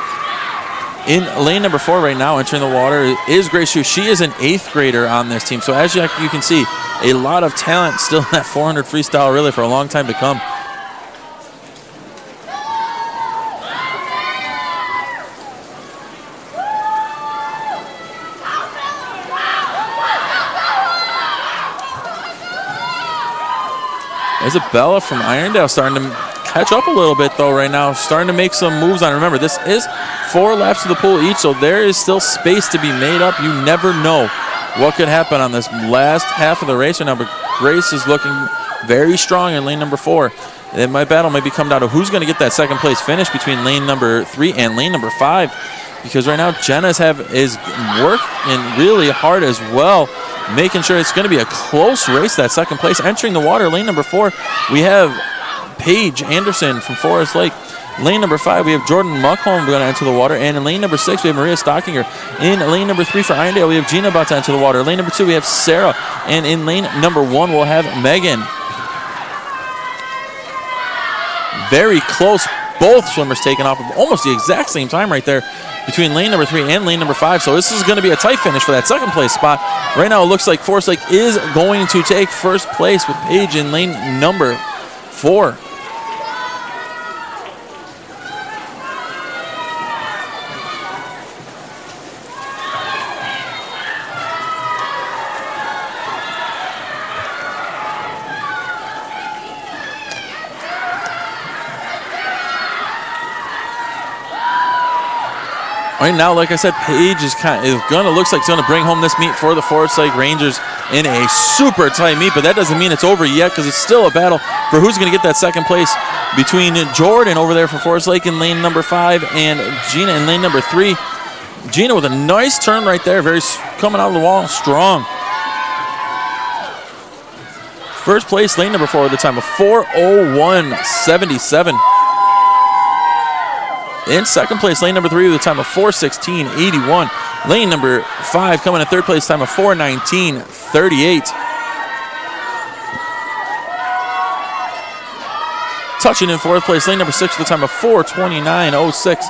In lane number 4 right now, entering the water, is Grace True. She is an 8th grader on this team. So as you can see, a lot of talent still in that 400 freestyle relay for a long time to come. Isabella from Irondale starting to catch up a little bit, though, right now. Starting to make some moves on. Remember, this is 4 laps of the pool each, so there is still space to be made up. You never know what could happen on this last half of the race right now, but Grace is looking very strong in lane number 4. And my battle may be come down to who's going to get that second place finish between lane number 3 and lane number 5, because right now Jenna is working really hard as well, making sure it's going to be a close race, that second place. Entering the water, lane number 4, we have Paige Anderson from Forest Lake. Lane number 5, we have Jordan Muckholm going to enter the water. And in lane number 6, we have Maria Stockinger. In lane number 3 for Irondale, we have Gina about to enter the water. Lane number 2, we have Sarah. And in lane number 1, we'll have Megan. Very close. Both swimmers taking off at almost the exact same time right there between lane number 3 and lane number 5. So this is going to be a tight finish for that second place spot. Right now it looks like Forest Lake is going to take first place with Paige in lane number 4. Right now, like I said, Paige looks like it's gonna bring home this meet for the Forest Lake Rangers in a super tight meet, but that doesn't mean it's over yet, because it's still a battle for who's gonna get that second place between Jordan over there for Forest Lake in lane number 5 and Gina in lane number 3. Gina with a nice turn right there, coming out of the wall strong. First place, lane number 4 with a time of 4:01.77. In second place, lane number 3 with a time of 4:16.81. Lane number 5 coming in third place, time of 4:19.38. Touching in fourth place, lane number 6 with a time of 4:29.06.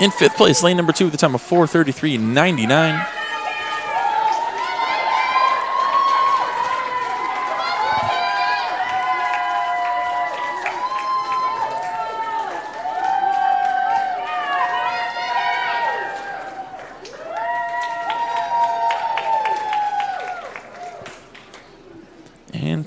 In fifth place, lane number 2 with a time of 4:33.99.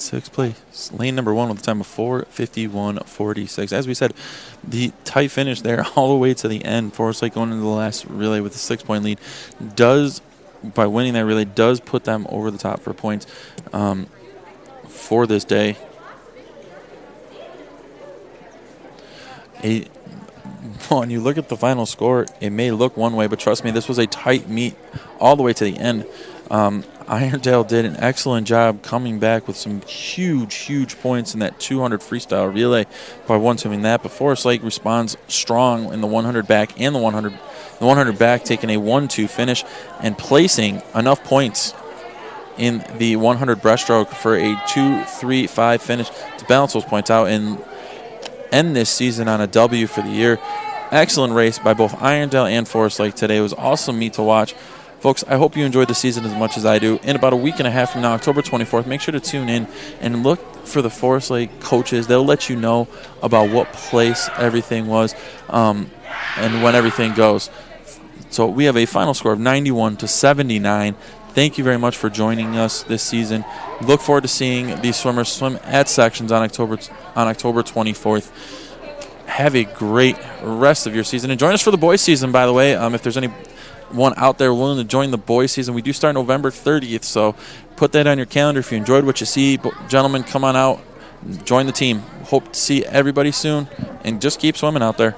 Sixth place, lane number 1 with a time of 4:51.46. As we said, the tight finish there all the way to the end. Forest Lake going into the last relay with a 6-point lead by winning that relay, does put them over the top for points for this day. When you look at the final score, it may look one way, but trust me, this was a tight meet all the way to the end. Irondale did an excellent job coming back with some huge points in that 200 freestyle relay by one-swimming that. But Forest Lake responds strong in the 100 back and the 100 back, taking a 1-2 finish and placing enough points in the 100 breaststroke for a 2-3-5 finish to balance those points out and end this season on a W for the year. excellent race by both Irondale and Forest Lake today. It was awesome meet to watch. Folks, I hope you enjoyed the season as much as I do. In about a week and a half from now, October 24th, make sure to tune in and look for the Forest Lake coaches. They'll let you know about what place everything was and when everything goes. So we have a final score of 91-79. Thank you very much for joining us this season. Look forward to seeing these swimmers swim at sections on October 24th. Have a great rest of your season. And join us for the boys' season, by the way. If there's anyone out there willing to join the boys' season, we do start November 30th. So put that on your calendar. If you enjoyed what you see, gentlemen, come on out. Join the team. Hope to see everybody soon. And just keep swimming out there.